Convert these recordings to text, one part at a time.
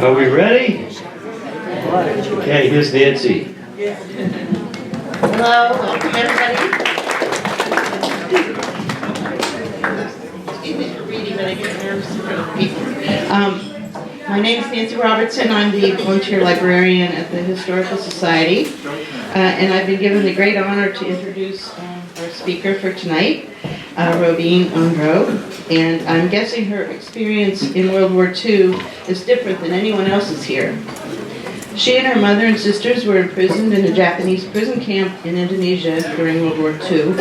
Are we ready? Okay, here's Nancy. Hello, welcome everybody. Excuse me for reading, but I get nervous in front of people. My name is Nancy Robertson. I'm the volunteer librarian at the Historical Society, and I've been given the great honor to introduce our speaker for tonight, Robine Andro. And I'm guessing her experience in World War II is different than anyone else's here. She and her mother and sisters were imprisoned in a Japanese prison camp in Indonesia during World War II,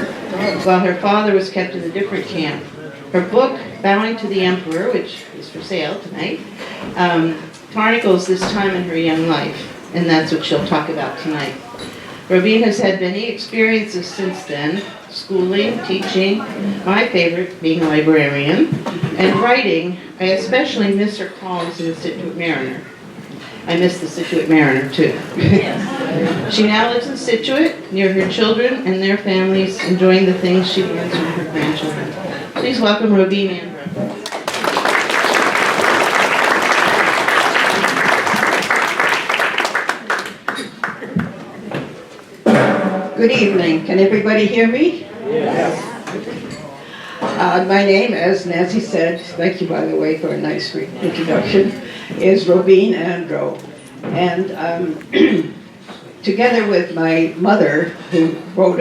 while her father was kept in a different camp. Her book, Bowing to the Emperor, which is for sale tonight, chronicles this time in her young life, and that's what she'll talk about tonight. Robine has had many experiences since then: schooling, teaching, my favorite being a librarian, and writing. I especially miss her columns in the Scituate Mariner. I miss the Scituate Mariner too. She now lives in Scituate, near her children and their families, enjoying the things she learns from her grandchildren. Please welcome Robine Andro. Good evening. Can everybody hear me? Yes. My name, as Nancy said, thank you by the way for a nice introduction, is Robine Andro. And together with my mother, who wrote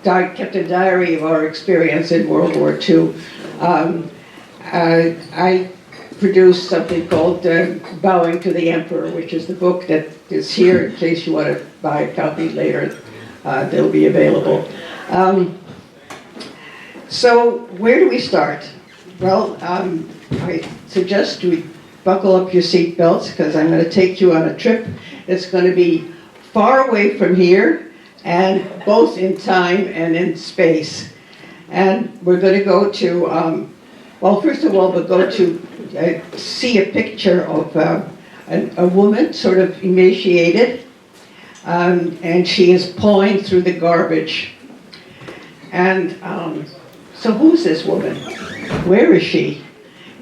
kept a diary of our experience in World War II, I produced something called Bowing to the Emperor, which is the book that is here in case you want to buy a copy later. They'll be available. So where do we start? Well, I suggest we buckle up your seat belts because I'm going to take you on a trip that's going to be far away from here, and both in time and in space. And we're going to go to, well, first of all, we'll go to see a picture of a woman, sort of emaciated, and she is pawing through the garbage. And so who's this woman? Where is she?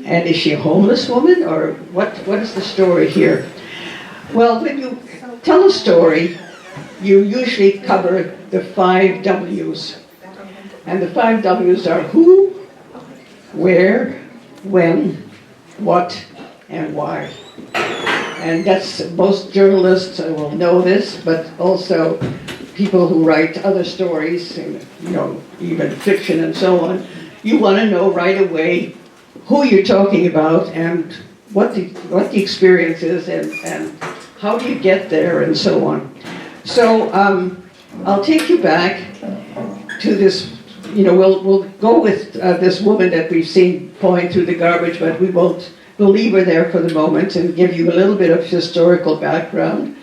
And is she a homeless woman, or what is the story here? Well, when you tell a story, you usually cover the 5 W's. And the 5 W's are who, where, when, what, and why. And that's, most journalists will know this, but also people who write other stories, and, even fiction and so on. You want to know right away who you're talking about and what the experience is and how do you get there and so on. So I'll take you back to this. We'll go with this woman that we've seen pawing through the garbage, but we'll leave her there for the moment and give you a little bit of historical background,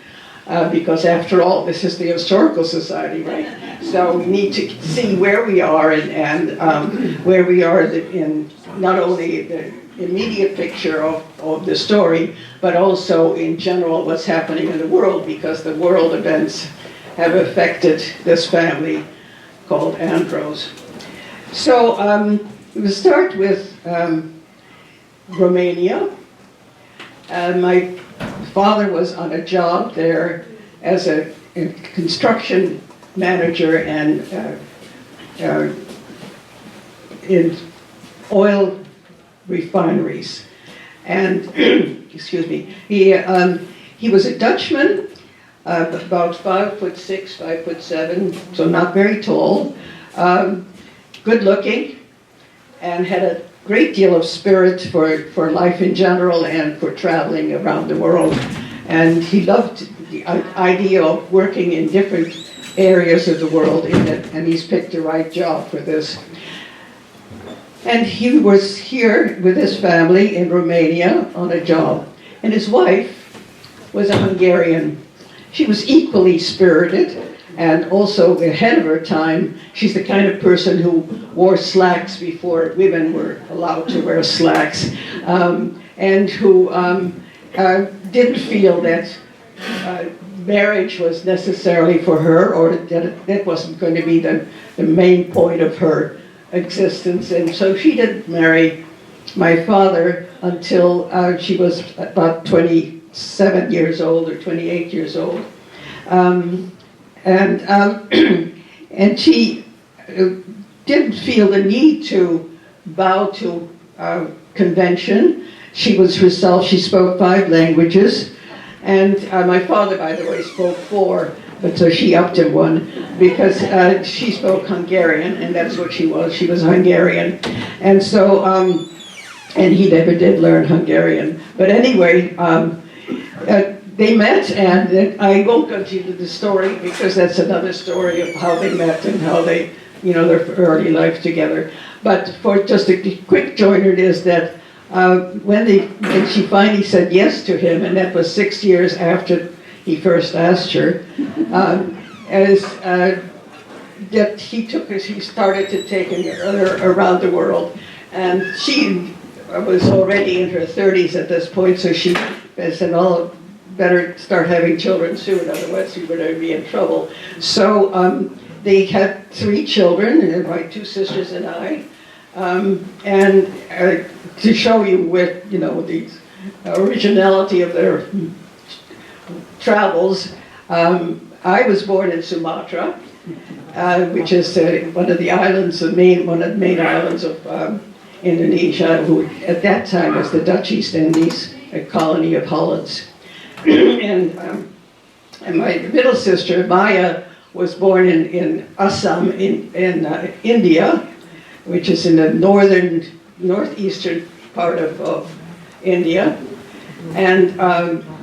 because after all, this is the Historical Society, right? So we need to see where we are and where we are in not only the immediate picture of the story, but also in general what's happening in the world, because the world events have affected this family called Andros. So we'll start with Romania. My father was on a job there as a construction manager and in oil refineries. And excuse me, he was a Dutchman, about 5'6", 5'7", so not very tall, good looking, and had a great deal of spirit for life in general and for traveling around the world. And he loved the idea of working in different areas of the world, and he's picked the right job for this. And he was here with his family in Romania on a job. And his wife was a Hungarian. She was equally spirited and also ahead of her time. She's the kind of person who wore slacks before women were allowed to wear slacks, and who didn't feel that marriage was necessarily for her, or that wasn't going to be the main point of her existence. And so she didn't marry my father until she was about 27 years old or 28 years old. And she didn't feel the need to bow to convention. She was herself, she spoke 5 languages. And my father, by the way, spoke 4, but so she upped him 1 because she spoke Hungarian, and that's what she was. She was Hungarian. And so, and he never did learn Hungarian. But anyway, they met, and I won't go into the story because that's another story of how they met and how they, their early life together. But for just a quick joiner, it is that when she finally said yes to him, and that was 6 years after he first asked her, that he started to take her around the world, and she was already in her 30s at this point, so she said, "Oh, better start having children soon, otherwise we would be in trouble." So they had 3 children, my 2 sisters and I. And to show you with, the originality of their travels, I was born in Sumatra, which is one of the islands, one of the main islands of Indonesia, who at that time was the Dutch East Indies, a colony of Holland's. And my middle sister, Maya, was born in Assam in India, which is in the northeastern part of India. And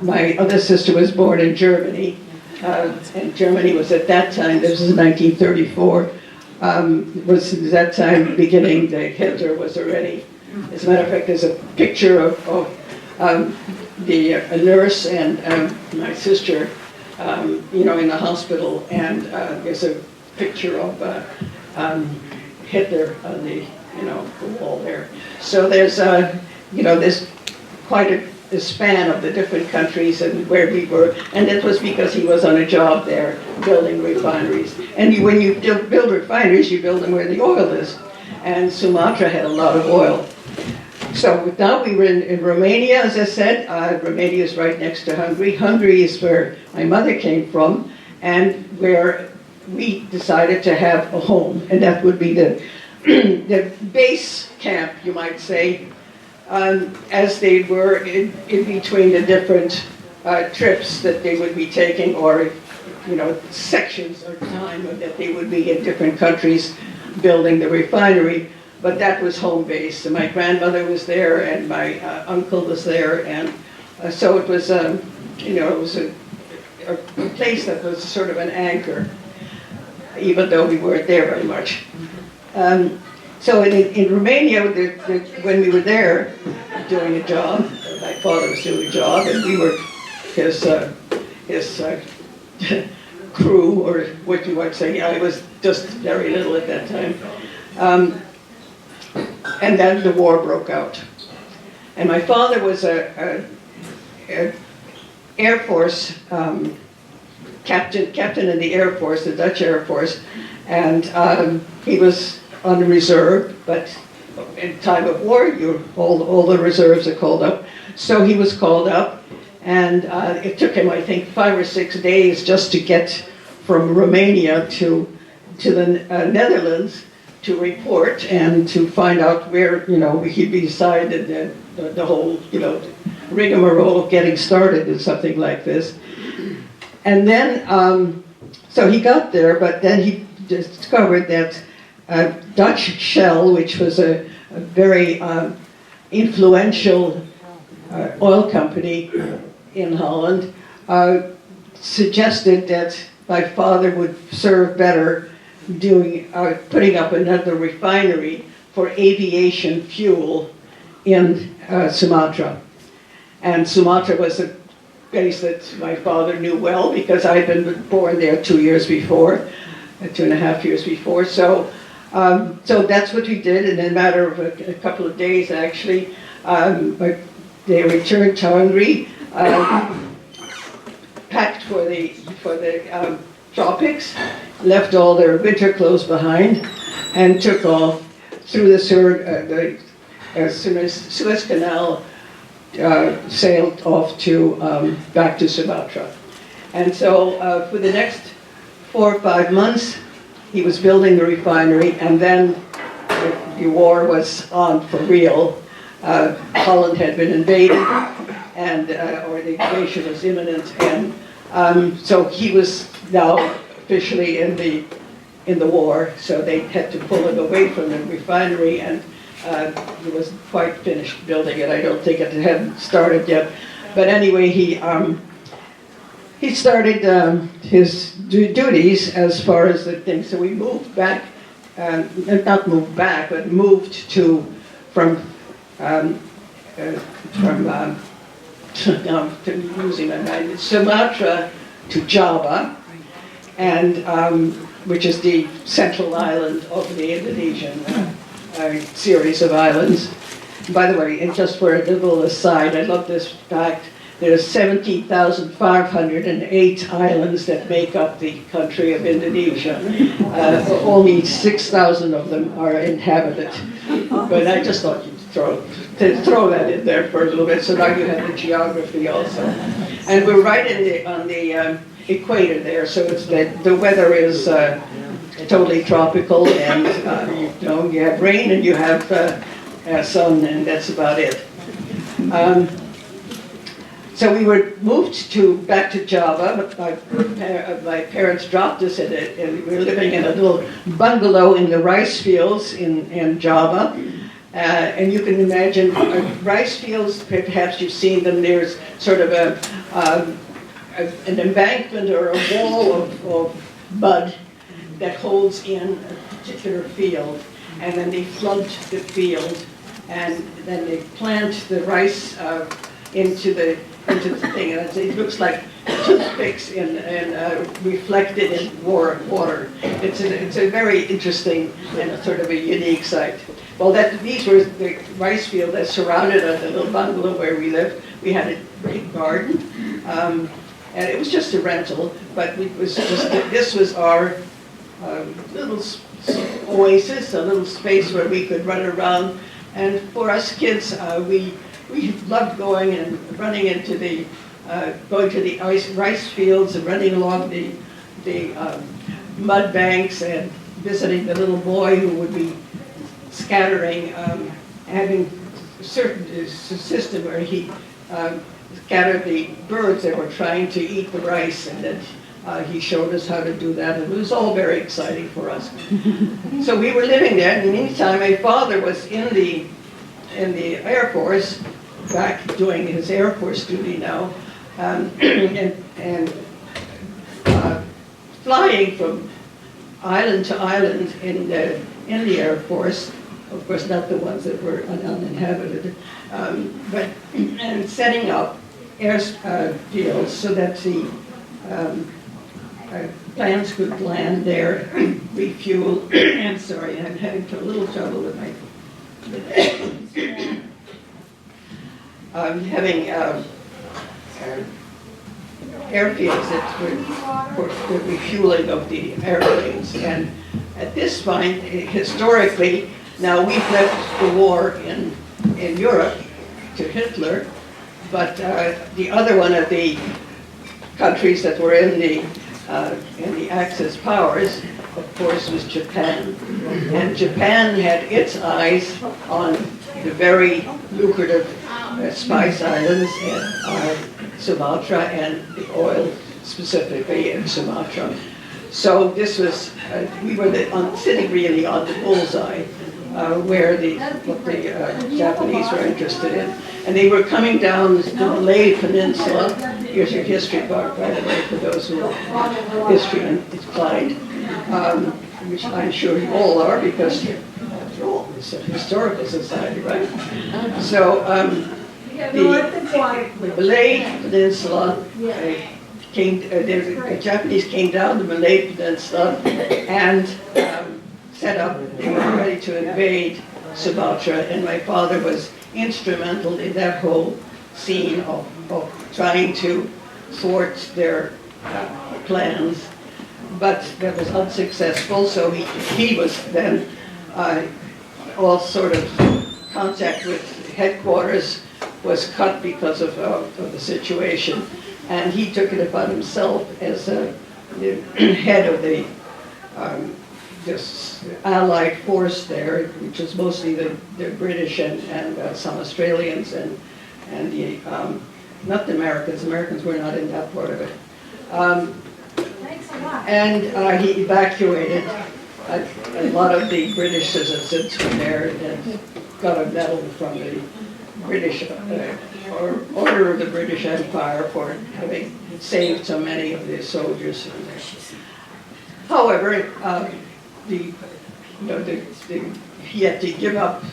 my other sister was born in Germany. And Germany was at that time, this was 1934, was at that time beginning, Hitler was already. As a matter of fact, there's a picture of a nurse and my sister, in the hospital, and there's a picture of Hitler on the wall there. So there's there's quite a span of the different countries and where we were, and that was because he was on a job there building refineries. And when you build refineries, you build them where the oil is, and Sumatra had a lot of oil. So now we were in Romania, as I said. Romania is right next to Hungary. Hungary is where my mother came from, and where we decided to have a home, and that would be the base camp, you might say, as they were in between the different trips that they would be taking, or sections of time that they would be in different countries building the refinery. But that was home base. So my grandmother was there, and my uncle was there, and so it was it was a place that was sort of an anchor, even though we weren't there very much. So in Romania, when we were there doing a job, my father was doing a job, and we were his crew, or what you might say. I was just very little at that time. And then the war broke out. And my father was a Air Force captain in the Air Force, the Dutch Air Force, and he was on the reserve, but in time of war, all the reserves are called up. So he was called up, and it took him, I think, 5 or 6 days just to get from Romania to the Netherlands to report and to find out where, he'd be assigned, and the whole, rigmarole of getting started in something like this. And then, so he got there, but then he discovered that Dutch Shell, which was a very influential oil company in Holland, suggested that my father would serve better putting up another refinery for aviation fuel in Sumatra. And Sumatra was a place that my father knew well because I had been born there 2 years before, 2.5 years before. So that's what we did, and in a matter of a couple of days, actually, they returned to Hungary, packed for the tropics, left all their winter clothes behind, and took off through the as soon as Suez Canal sailed off to back to Sumatra. And so for the next 4 or 5 months, he was building the refinery, and then the war was on for real. Holland had been invaded, and or the invasion was imminent, and so he was now officially in the war. So they had to pull him away from the refinery, and he wasn't quite finished building it. I don't think it hadn't started yet, but anyway, he started his duties as far as the thing. So we moved back, not moved back, but moved from losing my mind, Sumatra to Java, and which is the central island of the Indonesian series of islands. By the way, and just for a little aside, I love this fact. There's 17,508 islands that make up the country of Indonesia. Only 6,000 of them are inhabited. But I just thought you'd throw that in there for a little bit, so now you have the geography also. And we're right on the equator there, so it's the weather is totally tropical, and you have rain and you have sun, and that's about it. So we were moved back to Java. My parents dropped us and we were living in a little bungalow in the rice fields in Java. And you can imagine rice fields, perhaps you've seen them, there's sort of an embankment or a wall of mud that holds in a particular field. And then they flood the field, and then they plant the rice into the thing, and it looks like toothpicks reflected in water. It's a very interesting and a sort of a unique sight. Well, these were the rice field that surrounded the little bungalow where we lived. We had a great garden, and it was just a rental, but this was our little oasis, a little space where we could run around. And for us kids, we loved going and running into going to the rice fields and running along the mud banks and visiting the little boy who would be scattering, having a certain system where he scattered the birds that were trying to eat the rice, and then he showed us how to do that, and it was all very exciting for us. So we were living there, and in the meantime, my father was in the Air Force, back doing his Air Force duty now, and flying from island to island in the Air Force, of course not the ones that were uninhabited, and setting up airfields so that the planes could land there, refuel. I'm sorry, I'm having a little trouble with my having airfields that were for the refueling of the airplanes. And at this point, historically, now we've left the war in Europe to Hitler, but the other one of the countries that were in the Axis powers, of course, was Japan. And Japan had its eyes on the very lucrative Spice Islands and Sumatra, and the oil specifically in Sumatra. So this was, we were sitting really on the bullseye where what the Japanese were interested in. And they were coming down the Malay Peninsula. Here's your history part, by the way, for those who are history inclined, which I'm sure you all are, because after all, it's a historical society, right? So the Malay Peninsula the Japanese came down the Malay Peninsula and set up, they were ready to invade Sumatra, and my father was instrumental in that whole scene of trying to thwart their plans, but that was unsuccessful, so he was then all sort of contact with headquarters was cut because of the situation. And he took it upon himself as the head of the this allied force there, which was mostly the British and some Australians and the not the Americans. Americans were not in that part of it. And he evacuated a lot of the British citizens from there and got a medal from the British or Order of the British Empire for having saved so many of the soldiers from there. However, he had to give up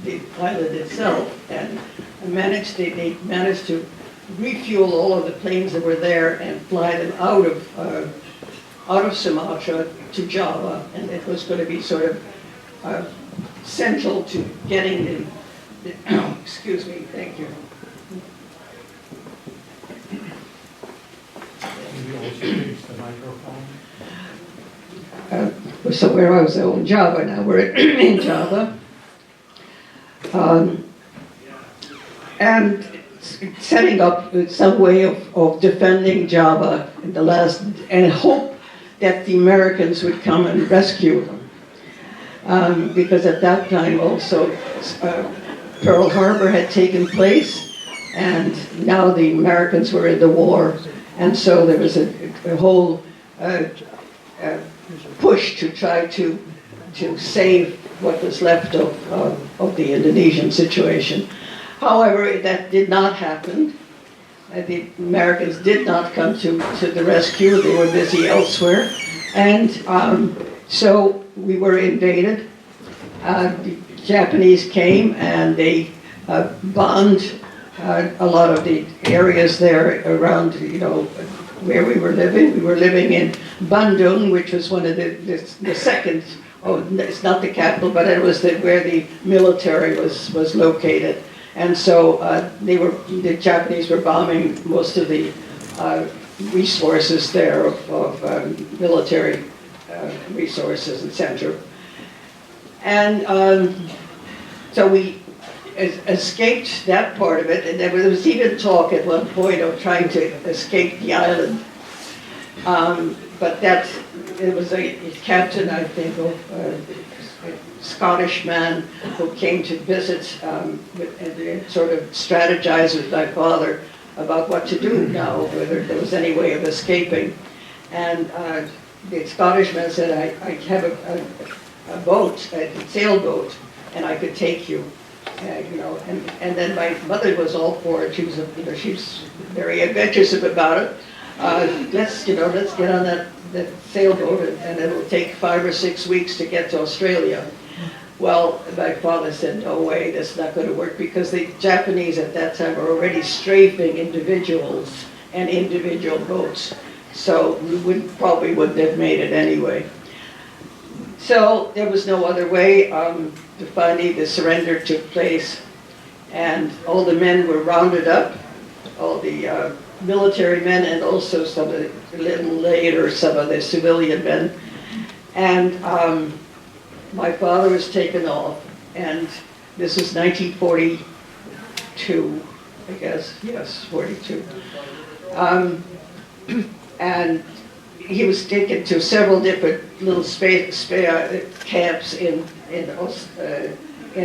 the island itself and they managed to refuel all of the planes that were there and fly them out of Sumatra to Java, and it was going to be sort of central to getting the excuse me, thank you. So where I was in Java now, we're in Java. And setting up some way of defending Java in the last, and hope that the Americans would come and rescue them. Because at that time also Pearl Harbor had taken place, and now the Americans were in the war. And so there was a whole push to try to save what was left of the Indonesian situation. However, that did not happen. The Americans did not come to the rescue. They were busy elsewhere. And so we were invaded. The Japanese came and they bombed a lot of the areas there around, where we were living. We were living in Bandung, which was one of the second, it's not the capital, but it was where the military was located. And so the Japanese were bombing most of the resources there of military resources, etc. And so we escaped that part of it, and there was even talk at one point of trying to escape the island. But it was a captain, I think, of a Scottish man who came to visit and sort of strategize with my father about what to do now, whether there was any way of escaping. And the Scottish man said, I have a boat, a sailboat, and I could take you. And then my mother was all for it. She was, she's very adventurous about it. Let's get on that sailboat, and it'll take 5 or 6 weeks to get to Australia. Well, my father said, no way, that's not going to work, because the Japanese at that time were already strafing individuals and individual boats. So we probably wouldn't have made it anyway. So there was no other way. Finally, the surrender took place, and all the men were rounded up, all the military men, and also some of the, a little later, some of the civilian men. And my father was taken off, and this was 1942, I guess, yes, 42. And he was taken to several different little camps in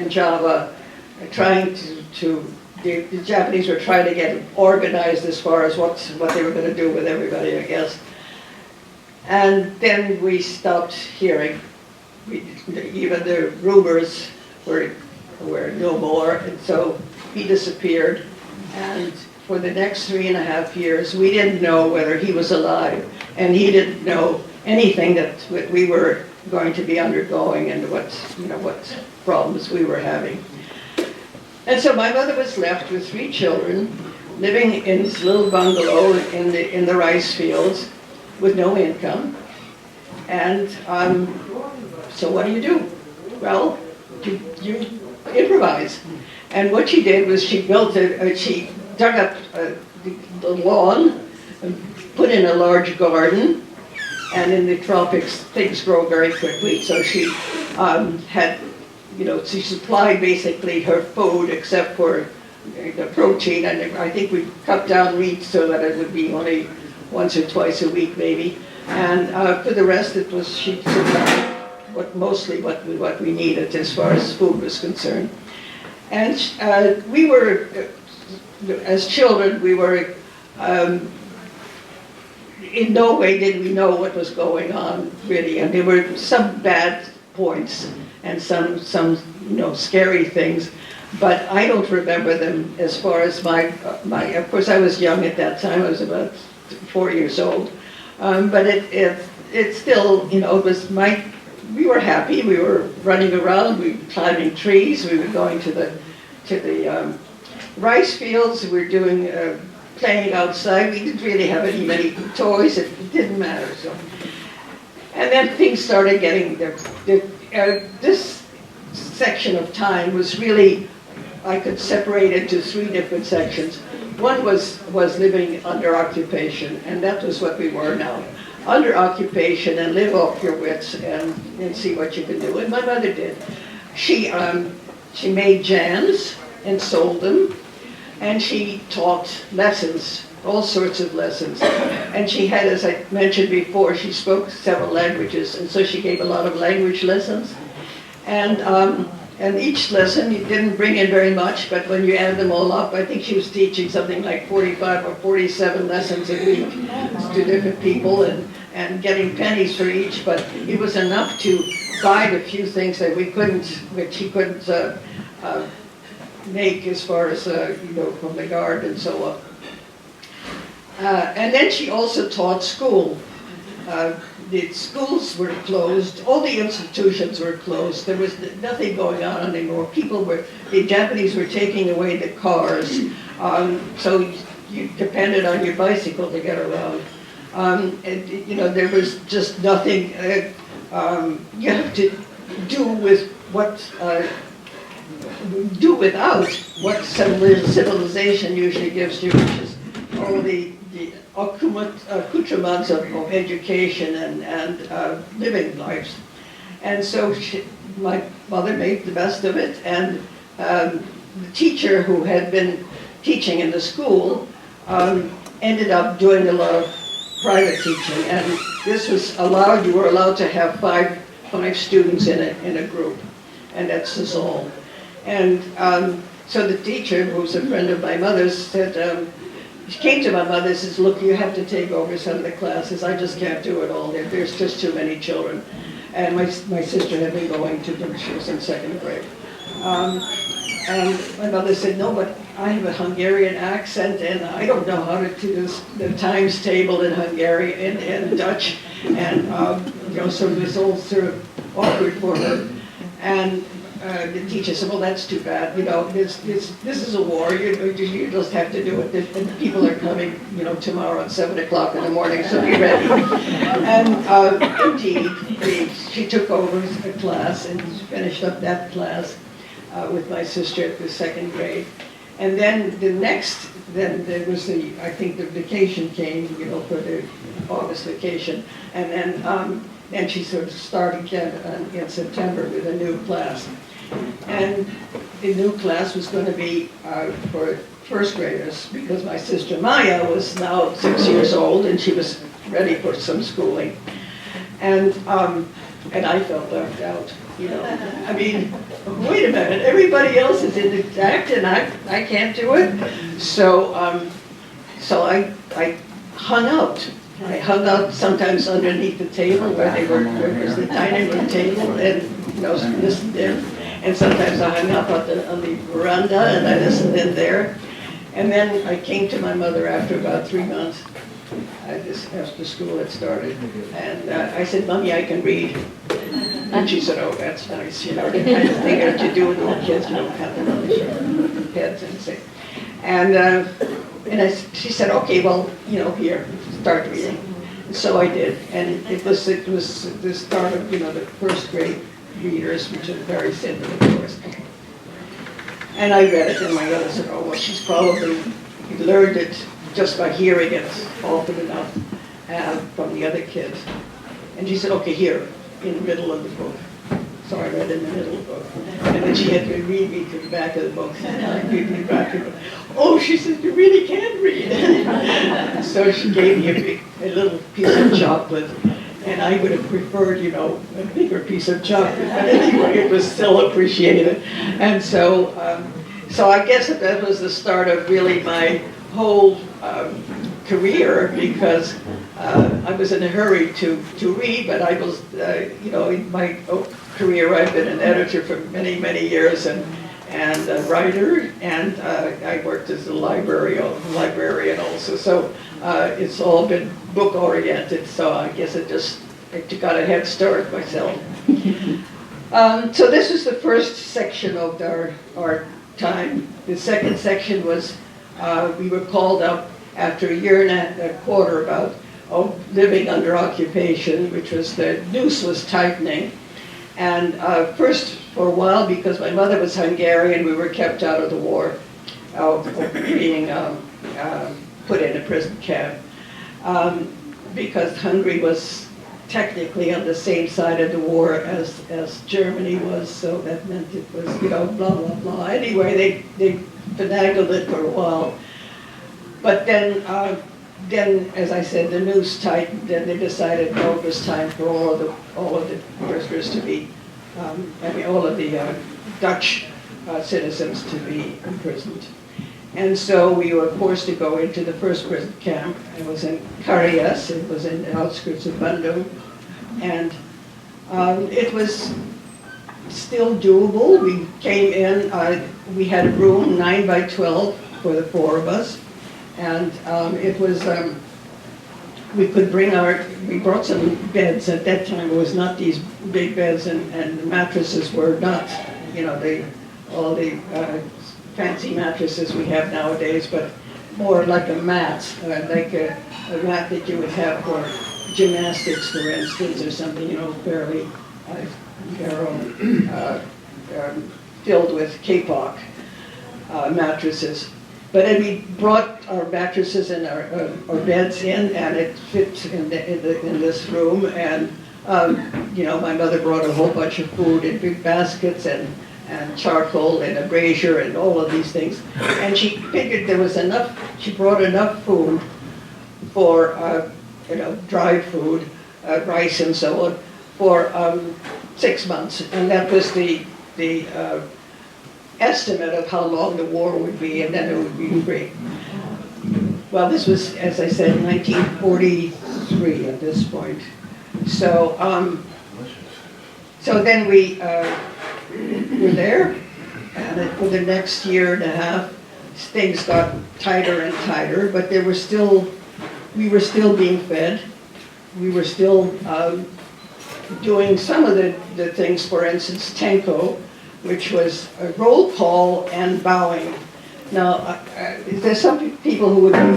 Java, trying the Japanese were trying to get organized as far as what they were going to do with everybody, I guess. And then we stopped hearing. Even the rumors were no more, and so he disappeared. And for the next 3.5 years, we didn't know whether he was alive, and he didn't know anything that we were going to be undergoing and what problems we were having. And so my mother was left with 3 children, living in this little bungalow in the rice fields with no income. And so what do? Well, you improvise. And what she did was she she dug up the lawn and put in a large garden. And in the tropics, things grow very quickly. So she had she supplied basically her food except for the protein, and I think we cut down meat so that it would be only once or twice a week maybe. And for the rest, she supplied mostly what we needed as far as food was concerned. And we were, as children, we were, in no way did we know what was going on, really. And there were some bad points and some scary things, but I don't remember them as far as of course I was young at that time, I was about 4 years old. But it still, it was we were happy, we were running around, we were climbing trees, we were going to the rice fields, we were doing, playing outside. We didn't really have many toys, it didn't matter. So. And then things started getting, this section of time was really, I could separate into 3 different sections. One was living under occupation, and that was what we were now. Under occupation and live off your wits and see what you can do. And my mother did. She made jams and sold them, and she taught lessons, all sorts of lessons. And she had, as I mentioned before, she spoke several languages, and so she gave a lot of language lessons. And each lesson, you didn't bring in very much, but when you add them all up, I think she was teaching something like 45 or 47 lessons a week to different people and getting pennies for each, but it was enough to buy a few things that she couldn't make as far as, from the garden and so on. And then she also taught school. The schools were closed, all the institutions were closed, there was nothing going on anymore. The Japanese were taking away the cars, so you depended on your bicycle to get around. There was just nothing, you have to do without what civilization usually gives you, which is all the accoutrements of education and living lives. And so my mother made the best of it, and the teacher who had been teaching in the school ended up doing a lot of private teaching, and this was allowed, you were allowed to have five students in a group, and that's just all. And so the teacher, who was a friend of my mother's, said, she came to my mother and says, look, you have to take over some of the classes. I just can't do it all. There's just too many children. And my sister had been going to them. She was in second grade. And my mother said, no, but I have a Hungarian accent, and I don't know how to do the times table in Hungarian and Dutch. And, so it was all sort of awkward for her. And the teacher said, well, that's too bad. This is a war. You just have to do it. And people are coming, tomorrow at 7 o'clock in the morning, so be ready. And indeed, she took over a class and finished up that class with my sister at the second grade. And then then there was I think the vacation came, for the August vacation. And then she sort of started again in September with a new class. And the new class was going to be for first graders, because my sister Maya was now 6 years old and she was ready for some schooling. And I felt left out, I mean, wait a minute, everybody else is in the act and I can't do it. So I hung out. I hung out sometimes underneath the table where was the dining room table, and listened in. And sometimes I hung up on the veranda and I listened in there. And then I came to my mother after about 3 months. After school had started. And I said, Mommy, I can read. And she said, oh, that's nice, the kind of thing that you do with little kids, pat them on their heads and say. And she said, okay, well, here, start reading. And so I did. And it was the start of, the first grade readers, which are very simple, of course. And I read it, and my mother said, oh, well, she's probably learned it just by hearing it often enough from the other kids. And she said, okay, here, in the middle of the book. So I read in the middle of the book. And then she had to read me to the back of the book. Read me back of the book. Oh, she said, you really can read. So she gave me a little piece of chocolate. And I would have preferred, you know, a bigger piece of chocolate. But anyway, it was still appreciated. And so, so I guess that was the start of really my whole career, because I was in a hurry to read, but I was, you know, in my career I've been an editor for many, many years and a writer, and I worked as a librarian also. So it's all been book oriented, so I guess I got a head start myself. So this is the first section of our time. The second section was, we were called up after a year and a quarter about living under occupation, which was the noose was tightening. And first, for a while, because my mother was Hungarian, we were kept out of the war, being put in a prison camp. Because Hungary was technically on the same side of the war as Germany was, so that meant it was, you know, blah, blah, blah. Anyway, they finagled it for a while. But then, as I said, the noose tightened, and they decided, oh, it was time for all of the prisoners to be, all of the Dutch citizens to be imprisoned. And so we were forced to go into the first prison camp. It was in Karias, it was in the outskirts of Bandung, and it was still doable. We came in, we had a room 9 by 12 for the 4 of us. And it was, we brought some beds. At that time, it was not these big beds, and the mattresses were not, you know, all the fancy mattresses we have nowadays, but more like a mat, like a mat that you would have for gymnastics, for instance, or something, you know, fairly narrow, filled with kapok mattresses. But then we brought our mattresses and our beds in, and it fit in this room. And you know, my mother brought a whole bunch of food in big baskets and charcoal and a brazier and all of these things. And she figured there was enough. She brought enough food for you know, dried food, rice and so on, for 6 months, and that was the estimate of how long the war would be, and then it would be free. Well, this was, as I said, 1943 at this point. So, so then we were there, and for the next year and a half, things got tighter and tighter, but we were still being fed. We were still doing some of the things, for instance, Tenko, which was a roll call and bowing. Now, there's some people who would be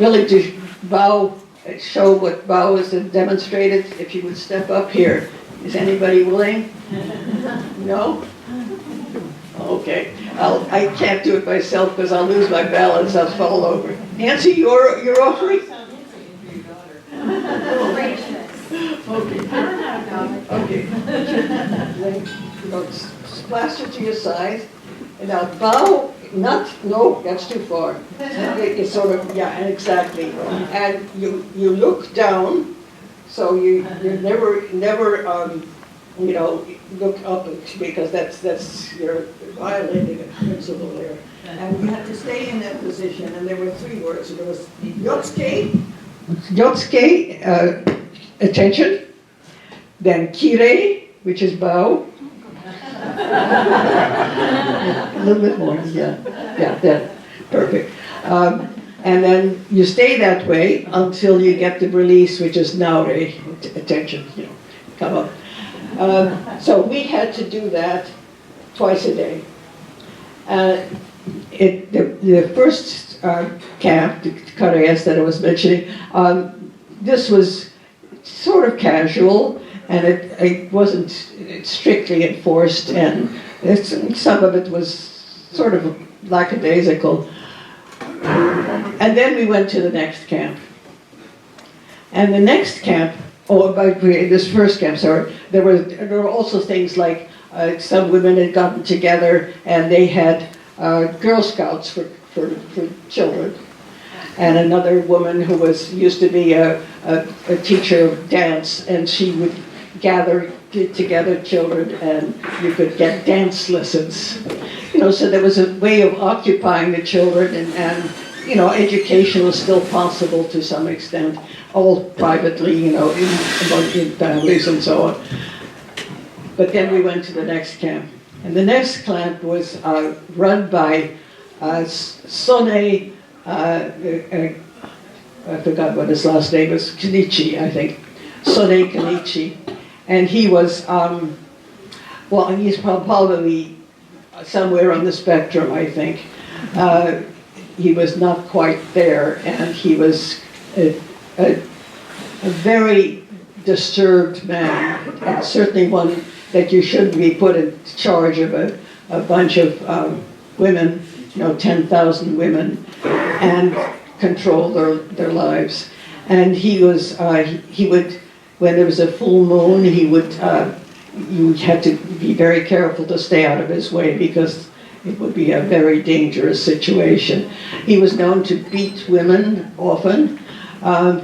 willing to bow, show what bow is and demonstrate it. If you would step up here. Is anybody willing? No? Okay. I can't do it myself because I'll lose my balance. I'll fall over. Nancy, you're offering? Okay. Okay. Splash it to your side, and now bow, no, that's too far. It's sort of, yeah, exactly. And you look down, so you never, you know, look up, because that's you're violating a principle there. And you have to stay in that position, and there were 3 words. There was Jotske, attention, then Kire, which is bow. A little bit more, yeah, that, perfect. And then you stay that way until you get the release, which is Naure, attention, you know, come up. So we had to do that twice a day. The first camp, the Karaes that I was mentioning, this was sort of casual, and it wasn't strictly enforced, and some of it was sort of lackadaisical. And then we went to the next camp. And the next camp Oh, about this first camp, sorry. There were also things like some women had gotten together and they had Girl Scouts for children. And another woman who used to be a teacher of dance, and she would gather together children and you could get dance lessons. So there was a way of occupying the children and education was still possible to some extent, all privately, in families and so on. But then we went to the next camp. And the next camp was run by Sonny, I forgot what his last name was, Kenichi, I think. Sonny Kenichi. And he was, he's probably somewhere on the spectrum, I think. He was not quite there, and he was a very disturbed man, and certainly one that you shouldn't be put in charge of a bunch of women, 10,000 women, and control their lives. And he would, when there was a full moon, you had to be very careful to stay out of his way because it would be a very dangerous situation. He was known to beat women often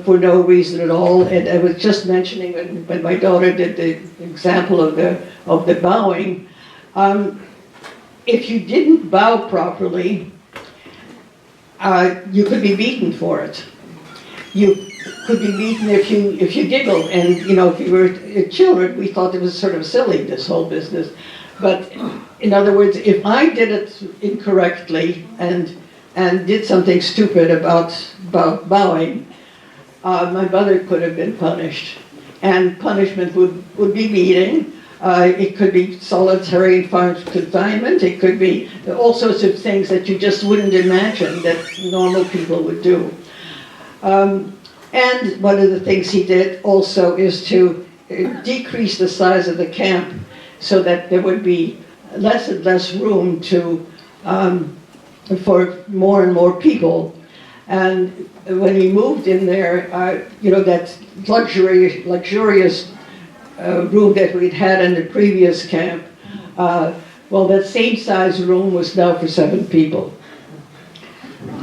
for no reason at all. And I was just mentioning when my daughter did the example of the bowing, if you didn't bow properly, you could be beaten for it. You could be beaten if you giggled, and if you were children, we thought it was sort of silly, this whole business. But in other words, if I did it incorrectly and did something stupid about bowing, my mother could have been punished, and punishment would be beating. It could be solitary confinement. It could be all sorts of things that you just wouldn't imagine that normal people would do. And one of the things he did also is to decrease the size of the camp so that there would be less and less room for more and more people. And when we moved in there, that luxurious room that we'd had in the previous camp, that same size room was now for 7 people.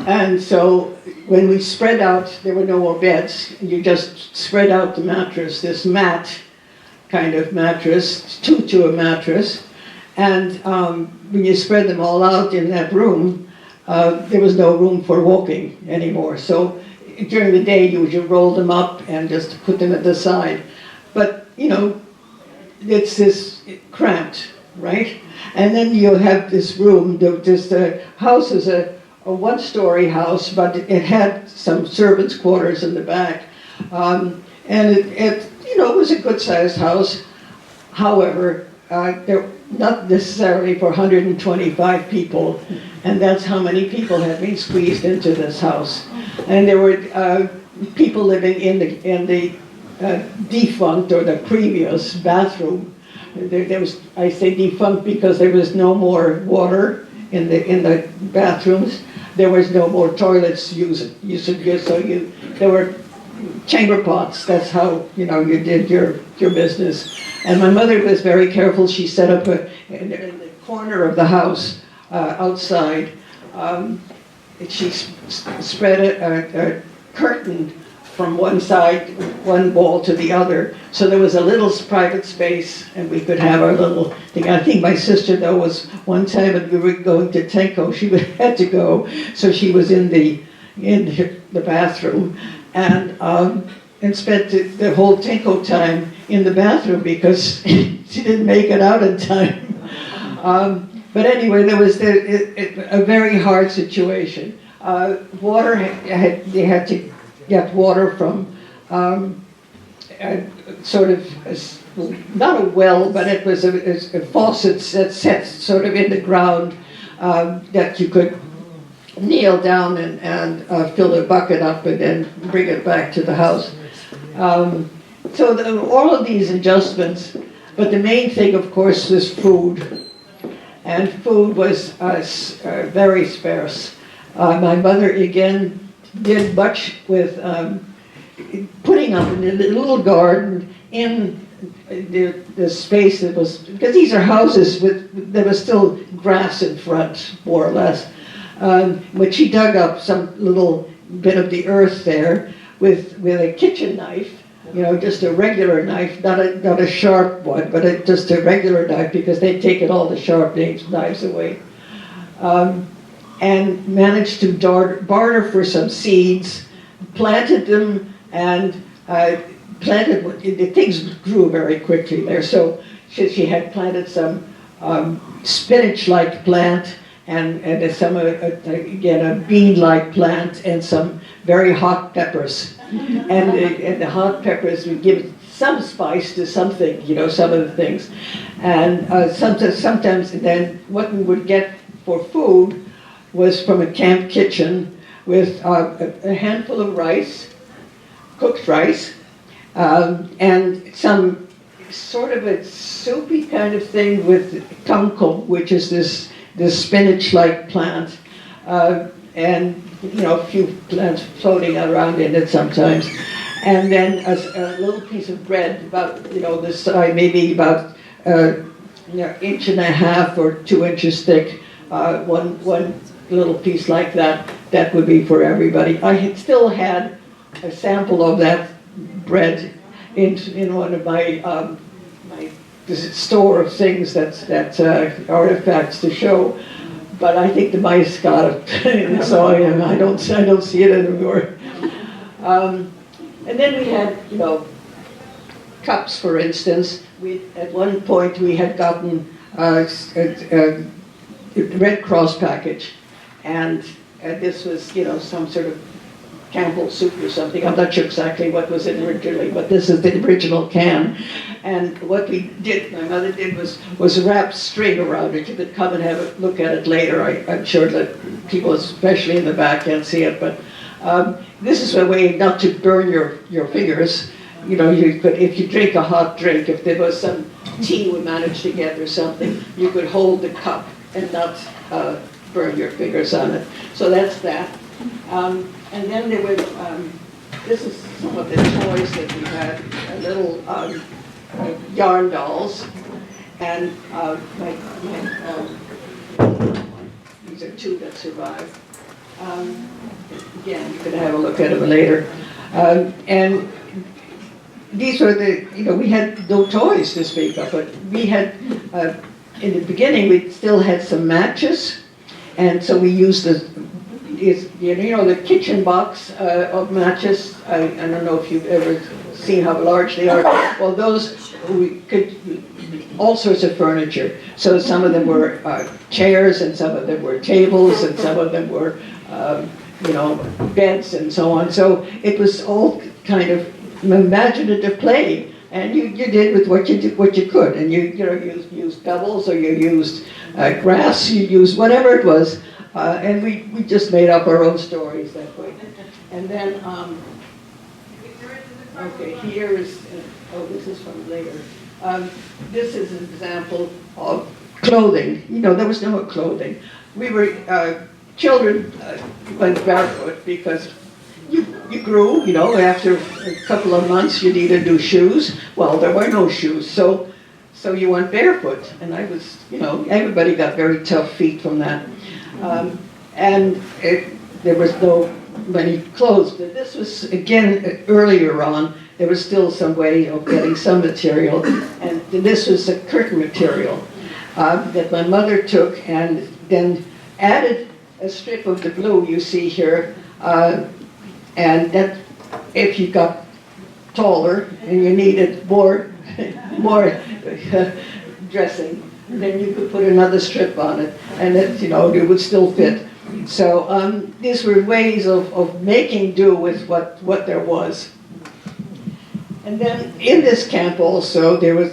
And so when we spread out, there were no more beds. You just spread out the mattress, this mat kind of mattress, two to a mattress. And when you spread them all out in that room, there was no room for walking anymore. So during the day, you would just roll them up and just put them at the side. But, it's this cramped, right? And then you have this room, the house is a one-story house, but it had some servants' quarters in the back. And it was a good-sized house. However, not necessarily for 125 people, and that's how many people had been squeezed into this house. And there were people living in the defunct or the previous bathroom. There was, I say defunct because there was no more water in the bathrooms. There was no more toilets used, so there were chamber pots. That's how you did your business. And my mother was very careful. She set up in the corner of the house outside. She spread a curtain from one side, one wall to the other, so there was a little private space, and we could have our little thing. I think my sister, though, was one time when we were going to Tenko, she had to go, so she was in the bathroom, and spent the whole Tenko time in the bathroom because she didn't make it out in time. But anyway, there was a very hard situation. Water, they had to get water from sort of, not a well, but it was a faucet that set sort of in the ground that you could kneel down and fill the bucket up and then bring it back to the house. So all of these adjustments, but the main thing, of course, was food. And food was very sparse. My mother, again, did much with putting up in a little garden in the space that was, because these are houses there was still grass in front, more or less. But she dug up some little bit of the earth there with a kitchen knife, just a regular knife, not a sharp one, but just a regular knife, because they'd taken all the sharp knives away. And managed to barter for some seeds, planted them, and the things grew very quickly there. So she had planted some spinach-like plant, and some, again, a bean-like plant, and some very hot peppers. And the hot peppers would give some spice to something, some of the things. And sometimes then what we would get for food was from a camp kitchen with a handful of rice, cooked rice, and some sort of a soupy kind of thing with tangko, which is this spinach-like plant, and a few plants floating around in it sometimes, and then a little piece of bread about this size, maybe about inch and a half or 2 inches thick, one little piece like that. That would be for everybody. I had still had a sample of that bread in one of my my store of things that's artifacts to show, but I think the mice got it, so I don't see it anymore. And then we had cups, for instance. At one point we had gotten a Red Cross package, and this was some sort of Campbell soup or something. I'm not sure exactly what was in originally, but this is the original can. And what my mother did was wrap string around it. You could come and have a look at it later. I'm sure that people, especially in the back, can't see it, but this is a way not to burn your fingers. If you drink a hot drink, if there was some tea we managed to get or something, you could hold the cup and not burn your fingers on it. So that's that. And then there were, this is some of the toys that we had, little yarn dolls, and these are two that survived. Again, you can have a look at them later. And these were we had no toys to speak of, but we had, in the beginning, we still had some matches, and so we used the kitchen box of matches. I don't know if you've ever seen how large they are. Well, those, we could, all sorts of furniture. So some of them were chairs, and some of them were tables, and some of them were, beds, and so on. So it was all kind of imaginative play, and you did with what you could, and you used pebbles, or you used grass, you used whatever it was. And we just made up our own stories that way. And then, okay, here is, this is from later. This is an example of clothing. There was no clothing. We were, children went barefoot because you grew, after a couple of months you needed new shoes. Well, there were no shoes, so you went barefoot. And I was, everybody got very tough feet from that. And there was no many clothes. But this was, again, earlier on, there was still some way of getting some material. And this was a curtain material that my mother took and then added a strip of the blue you see here. And that, if you got taller and you needed more dressing, then you could put another strip on it, and it would still fit. So these were ways of making do with what there was. And then in this camp also, there was,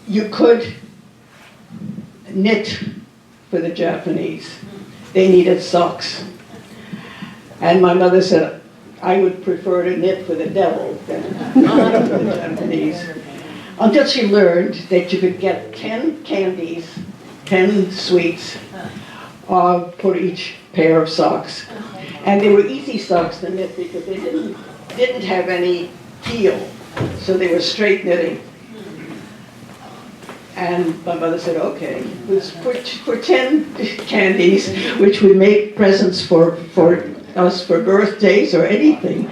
you could knit for the Japanese. They needed socks. And my mother said, I would prefer to knit for the devil than for the Japanese. Until she learned that you could get 10 candies, 10 sweets for each pair of socks. And they were easy socks to knit because they didn't didn't have any heel, so they were straight knitting. And my mother said, okay, it was for 10 candies, which we made presents for us for birthdays or anything.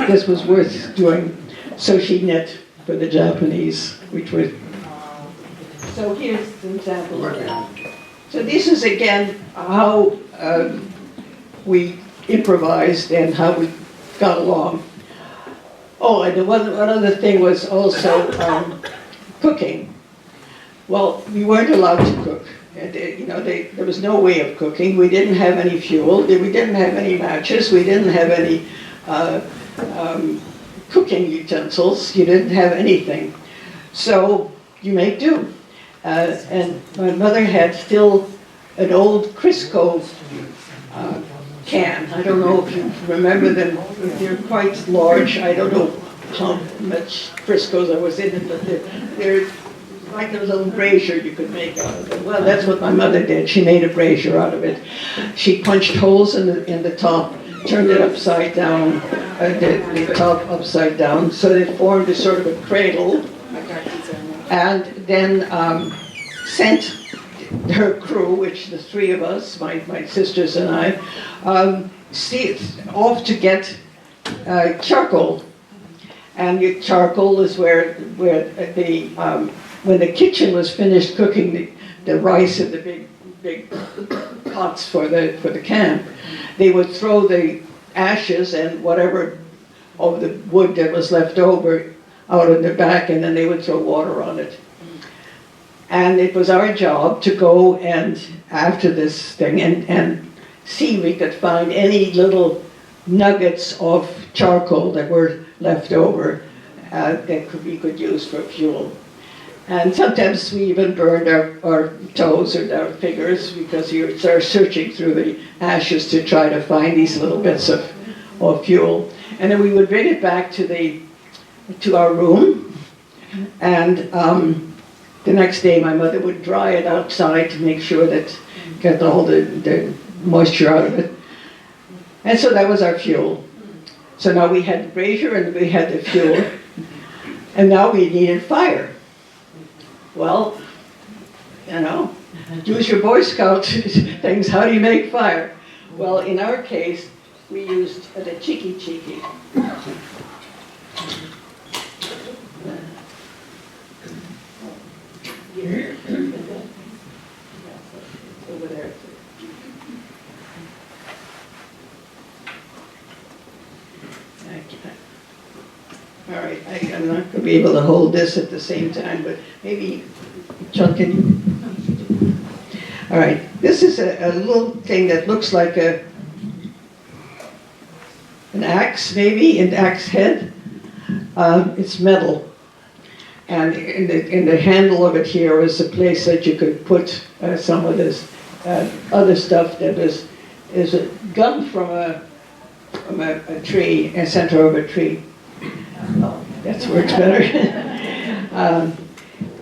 This was worth doing. So she knit for the Japanese, which were. So here's an example of that. So this is again how we improvised and how we got along. Oh, and one other thing was also cooking. Well, we weren't allowed to cook. And, there was no way of cooking. We didn't have any fuel. We didn't have any matches. We didn't have any cooking utensils. You didn't have anything. So you make do. And my mother had still an old Crisco can. I don't know if you remember them. They're quite large. I don't know how much Crisco there was in it, but they're like a little brazier you could make out of it. Well, that's what my mother did. She made a brazier out of it. She punched holes in the top, turned it upside down, the top upside down, so that it formed a sort of a cradle, and then sent her crew, which the three of us, my sisters and I, off to get charcoal. And charcoal is where when the kitchen was finished cooking the rice in the big pots for the camp, they would throw the ashes and whatever of the wood that was left over out in the back, and then they would throw water on it. And it was our job to go and after this thing and see if we could find any little nuggets of charcoal that were left over that we could use for fuel. And sometimes we even burned our toes or our fingers because you start searching through the ashes to try to find these little bits of fuel. And then we would bring it back to our room, and the next day my mother would dry it outside to make sure that get all the moisture out of it. And so that was our fuel. So now we had the brazier and we had the fuel, and now we needed fire. Well, use your Boy Scout things. How do you make fire? Well, in our case, we used the chiki. Over there. All right, I'm not going to be able to hold this at the same time, but maybe, John, can you? All right, this is a little thing that looks like an axe, maybe, an axe head. It's metal. And in the handle of it here was a place that you could put some of this other stuff that is a gum from a tree, a center of a tree. Oh, that works better.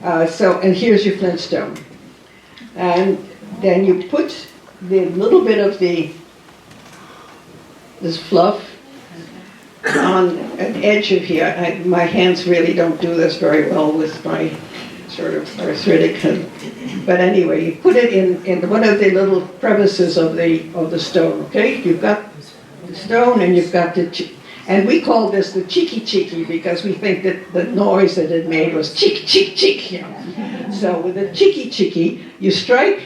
And here's your flintstone. And then you put the little bit of this fluff on an edge of here. My hands really don't do this very well with my sort of arthritic. But anyway, you put it in one of the little crevices of the stone. Okay, you've got the stone and you've got and we call this the chiki because we think that the noise that it made was chick. So with the chiki, you strike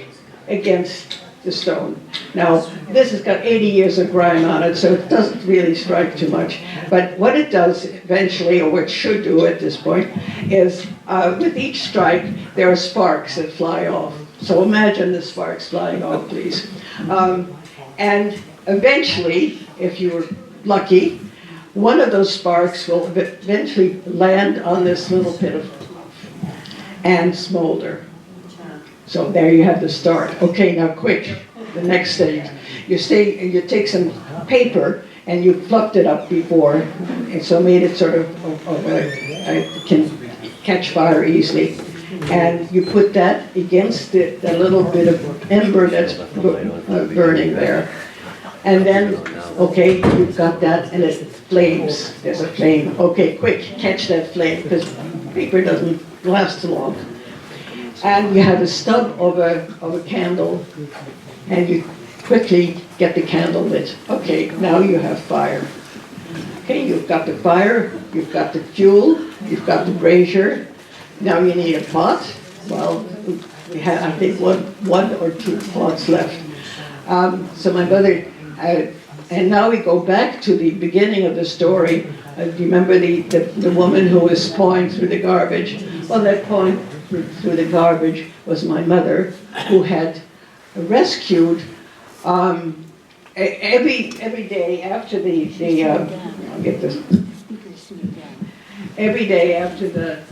against the stone. Now, this has got 80 years of grime on it, so it doesn't really strike too much. But what it does eventually, or what it should do at this point, is with each strike, there are sparks that fly off. So imagine the sparks flying off, please. And eventually, if you're lucky, one of those sparks will eventually land on this little bit of fluff and smolder. So there you have the start. Okay, now quick, the next stage. You take some paper and you fluffed it up before, and so made it sort of can catch fire easily. And you put that against the little bit of ember that's burning there. And then Okay, you've got that, and it flames. There's a flame. Okay, quick, catch that flame, because paper doesn't last too long. And you have a stub of a candle, and you quickly get the candle lit. Okay, now you have fire. Okay, you've got the fire, you've got the fuel, you've got the brazier. Now you need a pot. Well, we had, I think, one or two pots left. So my mother, and now we go back to the beginning of the story. Do you remember the woman who was pawing through the garbage? Well, that pawing through the garbage was my mother, who had rescued every day after I'll get this. Every day after the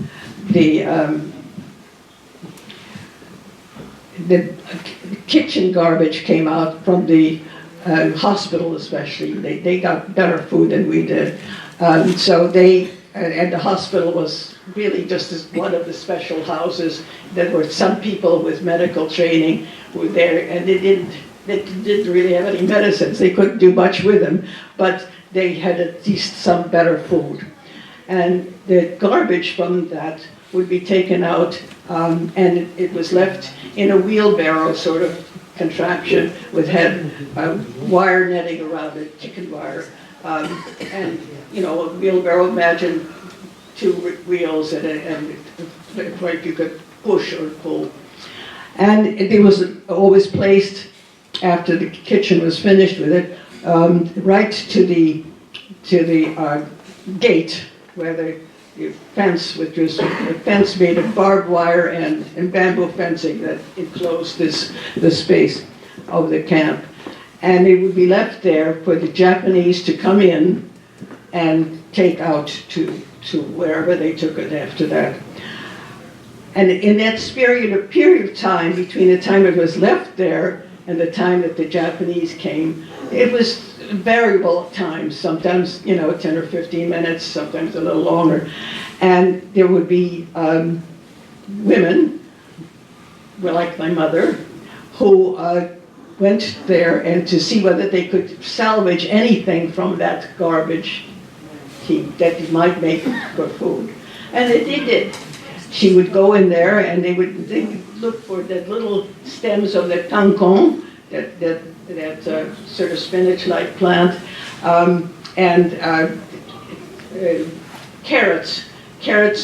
kitchen garbage came out from the hospital, especially. They got better food than we did. So and the hospital was really just as one of the special houses. There were some people with medical training who were there, and they didn't really have any medicines. They couldn't do much with them, but they had at least some better food. And the garbage from that would be taken out, and it was left in a wheelbarrow sort of contraption with wire netting around it, chicken wire, and a wheelbarrow. Imagine two wheels and like you could push or pull, and it was always placed after the kitchen was finished with it, right to the gate where the fence, which was a fence made of barbed wire and bamboo fencing that enclosed the space of the camp. And it would be left there for the Japanese to come in and take out to wherever they took it after that. And in that period of time, between the time it was left there and the time that the Japanese came, it was variable times, sometimes 10 or 15 minutes, sometimes a little longer. And there would be women, like my mother, who went there and to see whether they could salvage anything from that garbage heap that they might make for food. And they did. She would go in there and they would look for the little stems of the kangkong, that sort of spinach-like plant, and carrots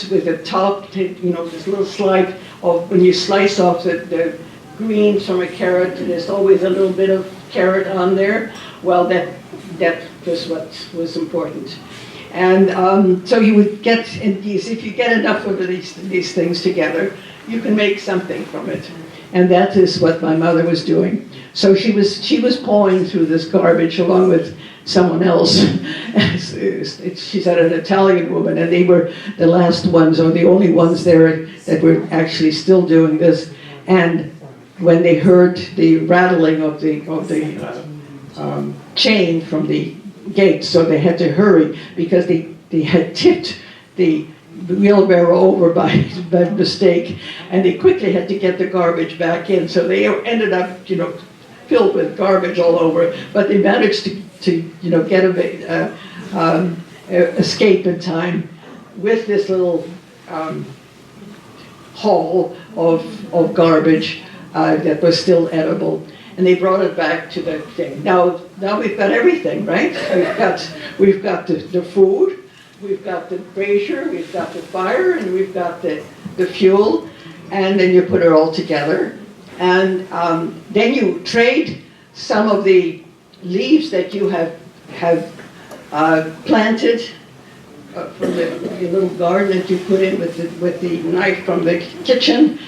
with a top, this little slide of, when you slice off the greens from a carrot, there's always a little bit of carrot on there. Well, that was what was important. And so you would get, if you get enough of these things together, you can make something from it. And that is what my mother was doing. So she was pawing through this garbage along with someone else. She's an Italian woman, and they were the last ones, or the only ones there that were actually still doing this. And when they heard the rattling of the chain from the gate, so they had to hurry because they had tipped the wheelbarrow over by mistake, and they quickly had to get the garbage back in. So they ended up, filled with garbage all over, but they managed to get escape in time with this little haul of garbage that was still edible. And they brought it back to the thing. Now we've got everything, right? We've got the food, we've got the brazier, we've got the fire, and we've got the fuel, and then you put it all together. And then you trade some of the leaves that you have planted from the little garden that you put in with the knife from the kitchen.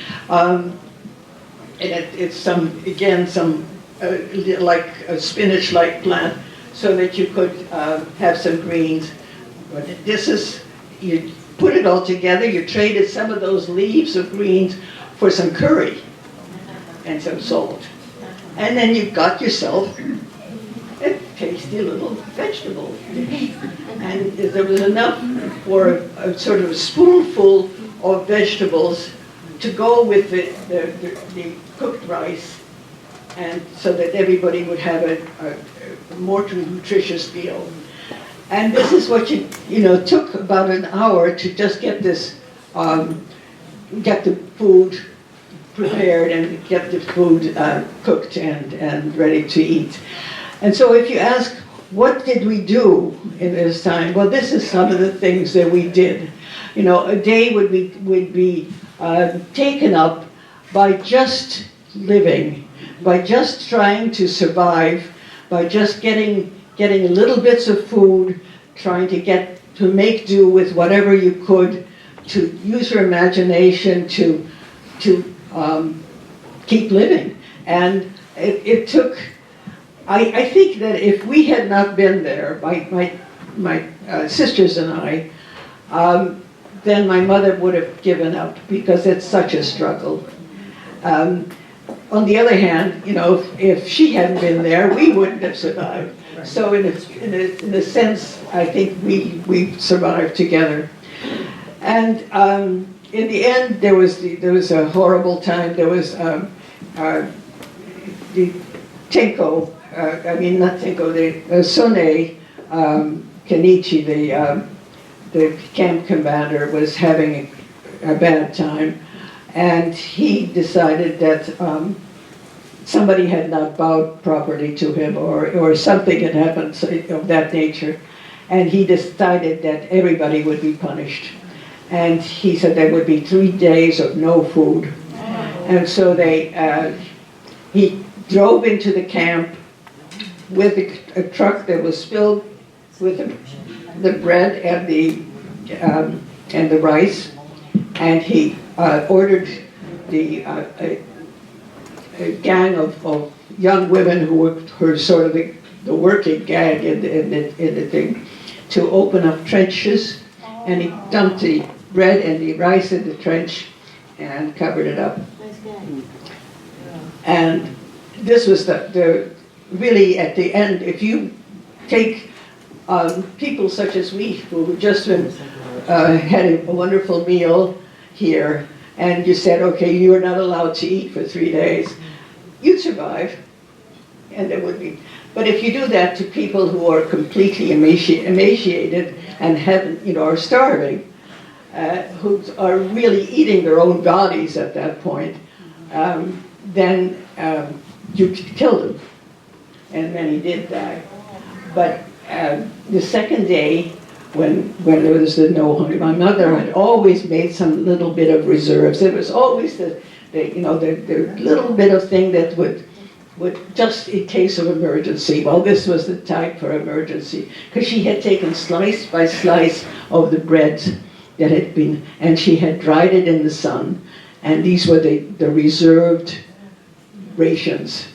And it's some like a spinach-like plant, so that you could have some greens. But you put it all together, you traded some of those leaves of greens for some curry and some salt. And then you got yourself a tasty little vegetable dish. And there was enough for a sort of a spoonful of vegetables to go with the cooked rice and so that everybody would have a more nutritious meal. And this is what took about an hour to just get this, get the food prepared and get the food cooked and ready to eat. And so if you ask, what did we do in this time? Well, this is some of the things that we did. A day would be taken up by just living, by just trying to survive, by just getting little bits of food, trying to make do with whatever you could, to use your imagination to keep living. And it took, I think that if we had not been there, my sisters and I, then my mother would have given up, because it's such a struggle. On the other hand, if she hadn't been there, we wouldn't have survived. So in a sense, I think we survived together. And in the end, there was a horrible time. There was the Tenko, not Tenko, the Sone Kenichi, the camp commander, was having a bad time, and he decided that somebody had not bowed properly to him, or something had happened of that nature, and he decided that everybody would be punished. And he said there would be 3 days of no food. And so he drove into the camp with a truck that was filled with the bread and the rice, and he ordered a gang of young women who were sort of the working gang in the thing, to open up trenches, and he dumped the bread and the rice in the trench and covered it up. And this was the really, at the end, if you take people such as we, who just had a wonderful meal here, and you said, okay, you are not allowed to eat for 3 days, you'd survive, and there would be. But if you do that to people who are completely emaciated and haven't, are starving, who are really eating their own bodies at that point, then you could kill them, and many did die. But the second day, when there was the no hunger, my mother had always made some little bit of reserves. There was always the little bit of thing that would just in case of emergency. Well, this was the time for emergency, because she had taken slice by slice of the bread that had been, and she had dried it in the sun, and these were the reserved rations.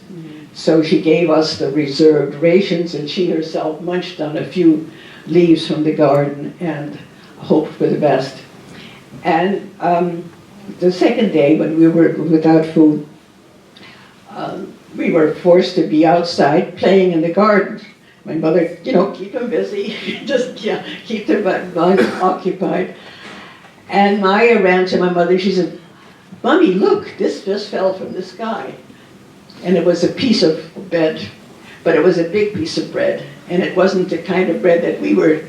So she gave us the reserved rations, and she herself munched on a few leaves from the garden and hoped for the best. And the second day, when we were without food, we were forced to be outside playing in the garden. My mother, keep them busy, just keep their mind occupied. And Maya ran to my mother. She said, "Mommy, look, this just fell from the sky." And it was a piece of bread, but it was a big piece of bread. And it wasn't the kind of bread that we were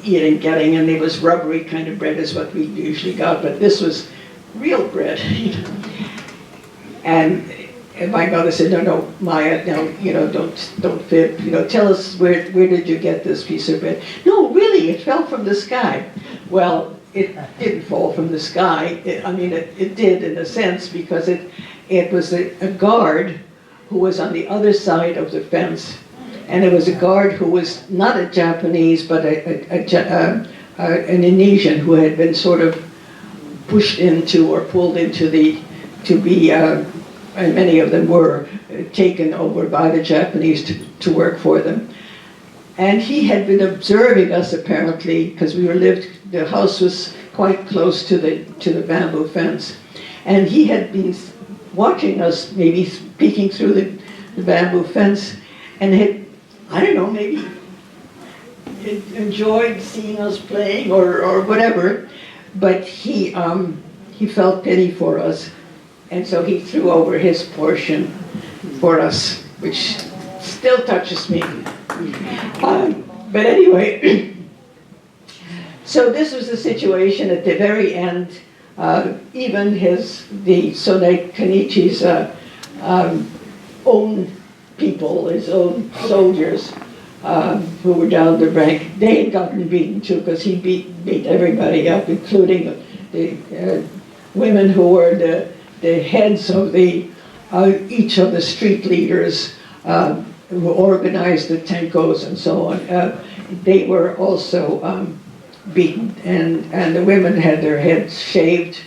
getting, and it was rubbery kind of bread is what we usually got, but this was real bread. And my mother said, "No, Maya, no, don't fib. Tell us where did you get this piece of bread?" "No, really, it fell from the sky." Well, it didn't fall from the sky. It did in a sense, because it was a guard who was on the other side of the fence, and it was a guard who was not a Japanese, but an Indonesian who had been sort of pushed into or pulled into and many of them were taken over by the Japanese to work for them. And he had been observing us, apparently, because the house was quite close to the bamboo fence, and he had been watching us, maybe peeking through the bamboo fence, and had, I don't know, maybe enjoyed seeing us playing or whatever, but he felt pity for us, and so he threw over his portion for us, which still touches me. But anyway, so this was the situation at the very end. Even the Sone Kenichi's own people, his own soldiers, who were down the rank, they had gotten beaten too, because he beat everybody up, including the women who were the heads of each of the street leaders who organized the tenkos and so on. They were also beaten, and the women had their heads shaved.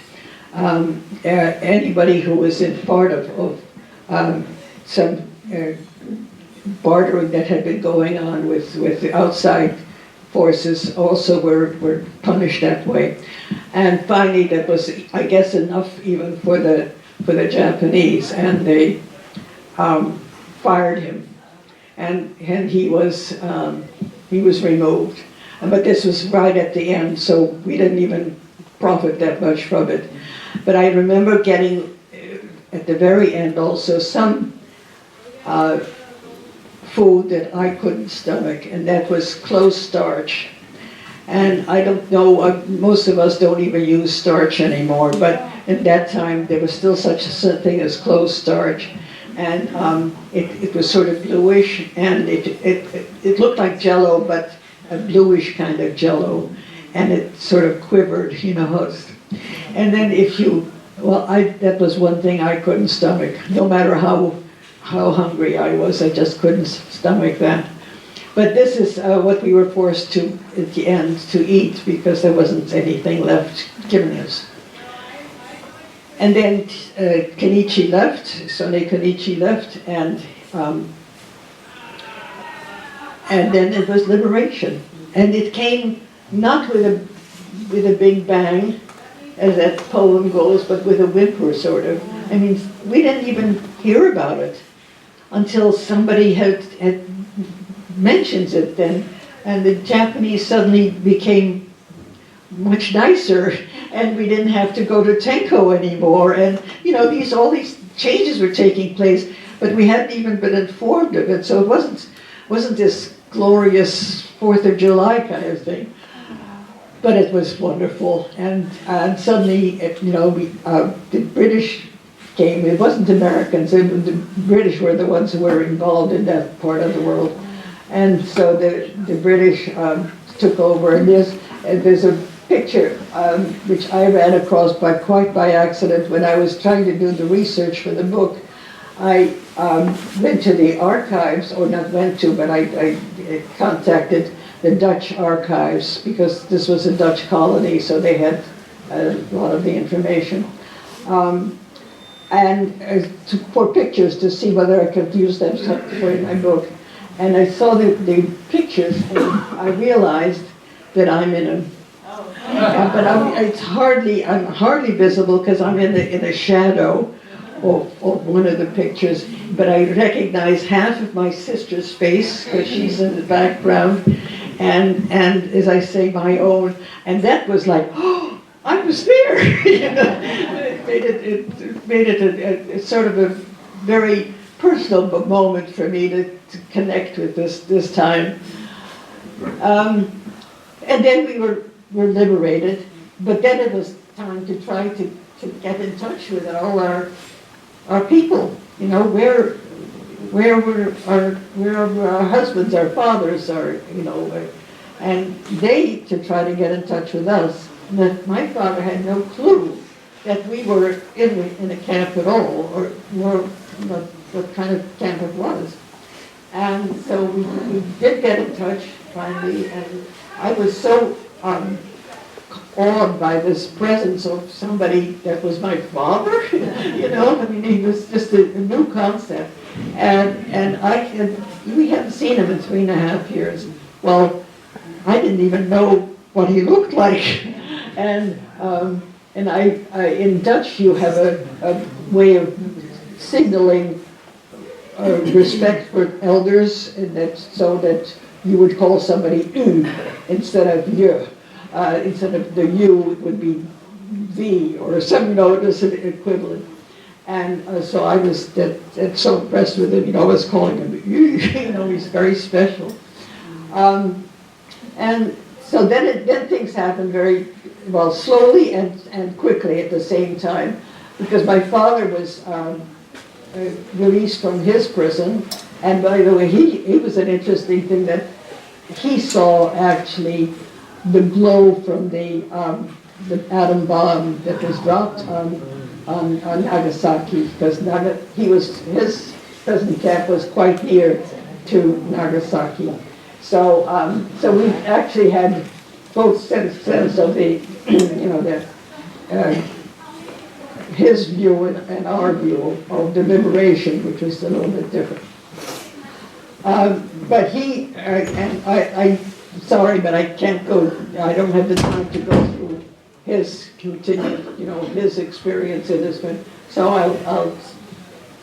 Anybody who was in part of some bartering that had been going on with the outside forces also were punished that way. And finally, that was, I guess, enough even for the Japanese, and they fired him, and he was removed. But this was right at the end, so we didn't even profit that much from it. But I remember getting, at the very end also, some food that I couldn't stomach, and that was close starch. And I don't know, most of us don't even use starch anymore, but at that time there was still such a thing as close starch. And it was sort of bluish, and it looked like Jell-O, but a bluish kind of Jell-O, and it sort of quivered, you know. And then that was one thing I couldn't stomach. No matter how hungry I was, I just couldn't stomach that. But this is what we were forced to, at the end, to eat, because there wasn't anything left given us. And then Kenichi left, Sone Kenichi left, and then it was liberation. And it came not with a big bang, as that poem goes, but with a whimper, sort of. I mean, we didn't even hear about it until somebody had mentions it then, and the Japanese suddenly became much nicer, and we didn't have to go to Tenko anymore, and you know, all these changes were taking place, but we hadn't even been informed of it, so it wasn't this glorious 4th of July kind of thing. But it was wonderful, and suddenly, the British came. It wasn't Americans, the British were the ones who were involved in that part of the world. And so the British took over, and there's a picture which I ran across quite by accident when I was trying to do the research for the book. I went to the archives, or not went to, but I contacted the Dutch archives, because this was a Dutch colony, so they had a lot of the information. For pictures to see whether I could use them for my book. And I saw the pictures, and I realized that I'm in them. But I'm hardly visible, because I'm in the shadow of one of the pictures. But I recognize half of my sister's face, because she's in the background, and as I say, my own. And that was like, oh, I was there. You know? It made it a sort of a very personal moment for me to connect with this time. And then we were liberated, but then it was time to try to get in touch with all our people. You know, where were our husbands, our fathers, and they to try to get in touch with us. And my father had no clue that we were in a camp at all, or what kind of camp it was. And so we did get in touch finally, and I was so awed by this presence of somebody that was my father. You know, I mean, he was just a new concept. And we hadn't seen him in 3.5 years. Well, I didn't even know what he looked like. And in Dutch you have a way of signaling respect for elders, and so that you would call somebody u instead of je. Instead of the u, it would be v, or some notice equivalent. And so I was so impressed with him, I was calling him, he's very special. And so then things happened very, well, slowly and quickly at the same time, because my father was released from his prison, and by the way, he was an interesting thing that he saw actually the glow from the atom bomb that was dropped on Nagasaki, because his prison camp was quite near to Nagasaki. So we actually had both sense of the, his view and our view of the liberation, which was a little bit different. But he, and I'm sorry, but I can't go, I don't have the time to go through his continued, his experience in this one. So I'll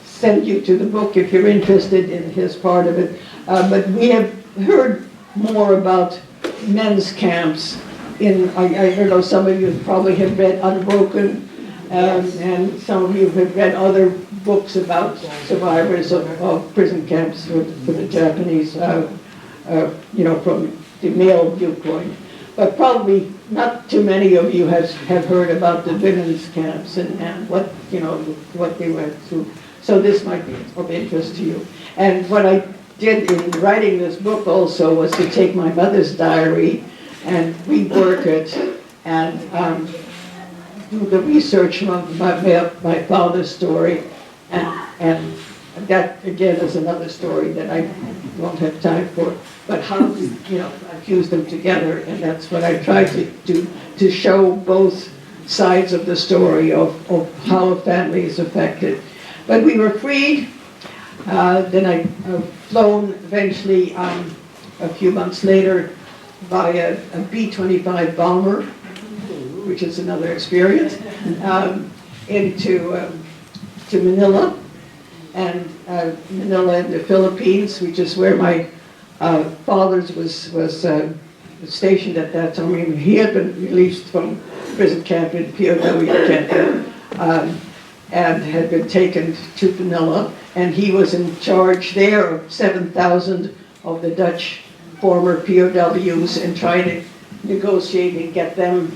send you to the book if you're interested in his part of it. But we have heard more about men's camps I don't know, some of you probably have read Unbroken, and some of you have read other books about survivors of prison camps for the Japanese, from the male viewpoint. But probably not too many of you have heard about the women's camps and what they went through. So this might be of interest to you. And what I did in writing this book also was to take my mother's diary and rework it and do the research on my father's story, and that again is another story that I won't have time for. But how I fuse them together, and that's what I tried to do, to show both sides of the story of how a family is affected. But we were freed. Then I flown eventually a few months later by a B-25 bomber, which is another experience, into Manila, and Manila in the Philippines, which is where my father's was stationed at that time. I mean, he had been released from prison camp in POW camp, and had been taken to Manila, and he was in charge there of 7,000 of the Dutch former POWs and trying to negotiate and get them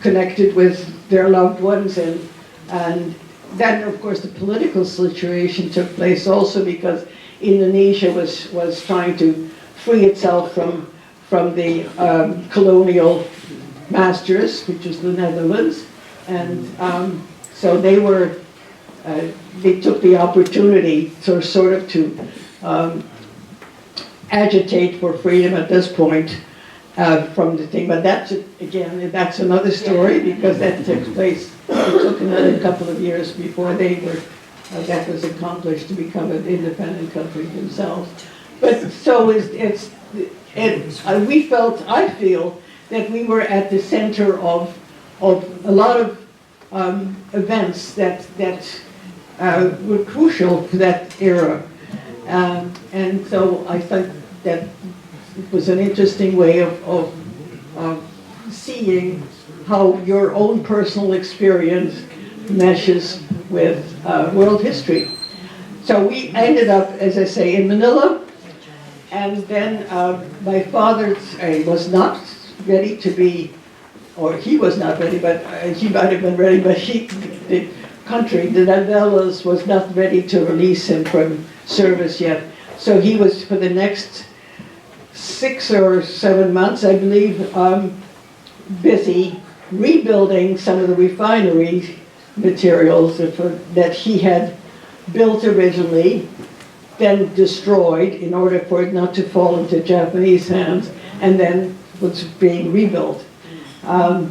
connected with their loved ones. And then, of course, the political situation took place also because Indonesia was trying to free itself from the colonial masters, which was the Netherlands. And so they took the opportunity sort of to agitate for freedom at this point from the thing. But that's another story, because that took place, it took another couple of years before that was accomplished to become an independent country themselves. But so I feel that we were at the center of a lot of events that were crucial to that era. And so I think that it was an interesting way of seeing how your own personal experience meshes with world history. So we ended up, as I say, in Manila, and then my father was not ready to be, or he was not ready, but he might have been ready, but the country, the Netherlands, was not ready to release him from service yet. So he was, for the next 6 or 7 months, I believe, busy rebuilding some of the refinery materials that he had built originally, then destroyed in order for it not to fall into Japanese hands, and then was being rebuilt.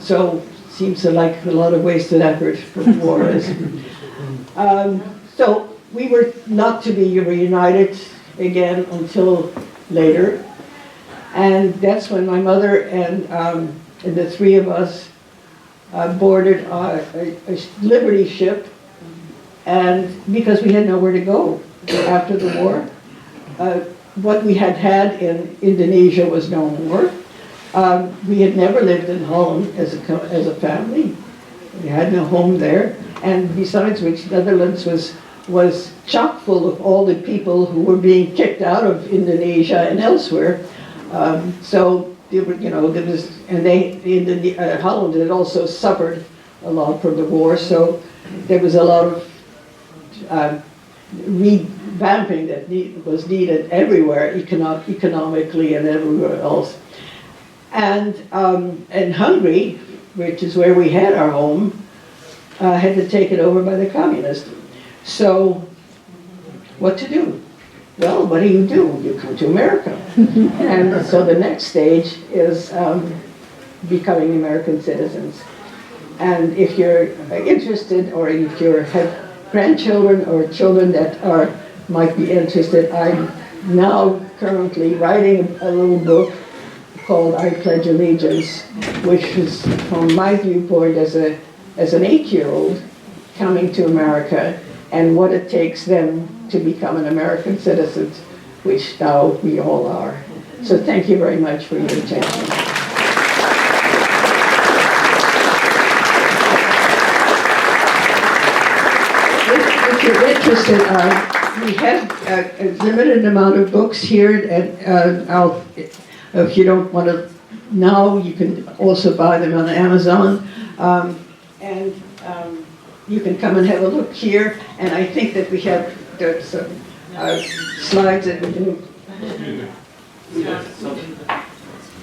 So seems like a lot of wasted effort for war. So we were not to be reunited again until later, and that's when my mother and the three of us boarded a Liberty ship, and because we had nowhere to go after the war. What we had in Indonesia was no more. We had never lived in Holland as a family. We had no home there. And besides which, Netherlands was chock full of all the people who were being kicked out of Indonesia and elsewhere. So there were, there was, and Holland had also suffered a lot from the war. So there was a lot of revamping that was needed everywhere, economically and everywhere else. And Hungary, which is where we had our home, had to take it over by the communists. So, what to do? Well, what do? You come to America. And so the next stage is becoming American citizens. And if you're interested, or if you have grandchildren or children that might be interested, I'm now currently writing a little book called I Pledge Allegiance, which is from my viewpoint as an 8-year-old coming to America and what it takes then to become an American citizen, which now we all are. So thank you very much for your attention. If you're interested, we have a limited amount of books here, and if you don't want to now, you can also buy them on Amazon. You can come and have a look here, and I think that we have some slides that we can.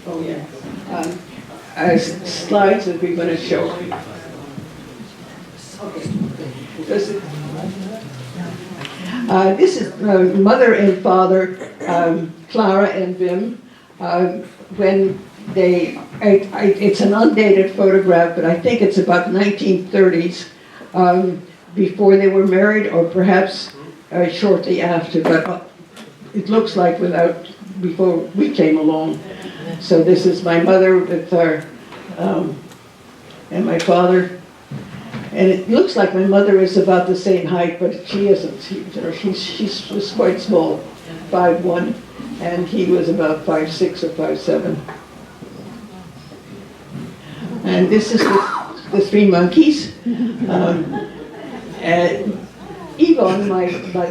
Oh yeah, slides that we're going to show. Okay. This is mother and father, Clara and Wim. When it's an undated photograph, but I think it's about 1930s, before they were married, or perhaps shortly after, but it looks like before we came along. So this is my mother with and my father. And it looks like my mother is about the same height, but she isn't. She's quite small, 5'1", and he was about 5'6" or 5'7". And this is the three monkeys. Yvonne,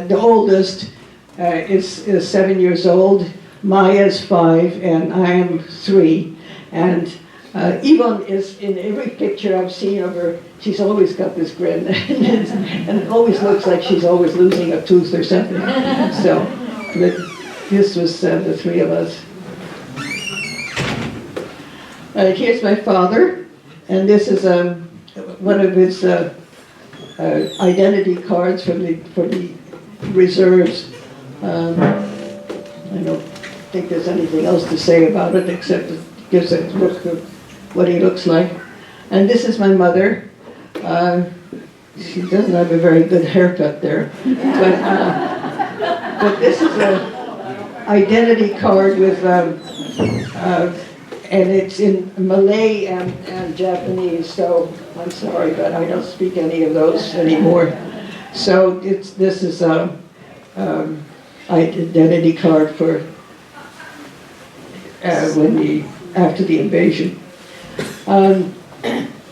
the oldest, is 7 years old. Maya's 5, and I am 3. And Yvonne is in every picture I've seen of her. She's always got this grin, and it always looks like she's always losing a tooth or something. So, this was the three of us. Here's my father, and this is one of his identity cards from the reserves. I don't think there's anything else to say about it except it gives a look of what he looks like. And this is my mother. She doesn't have a very good haircut there, but this is an identity card with, and it's in Malay and Japanese. So I'm sorry, but I don't speak any of those anymore. So this is identity card for after the invasion.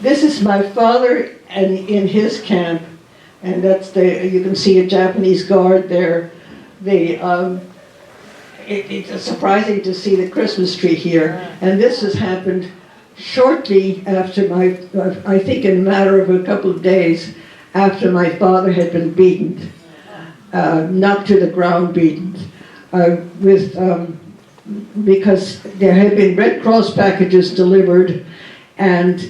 This is my father and in his camp, and that's you can see a Japanese guard there. It's surprising to see the Christmas tree here, and this has happened shortly after I think in a matter of a couple of days after my father had been beaten, knocked to the ground, beaten, because there had been Red Cross packages delivered, and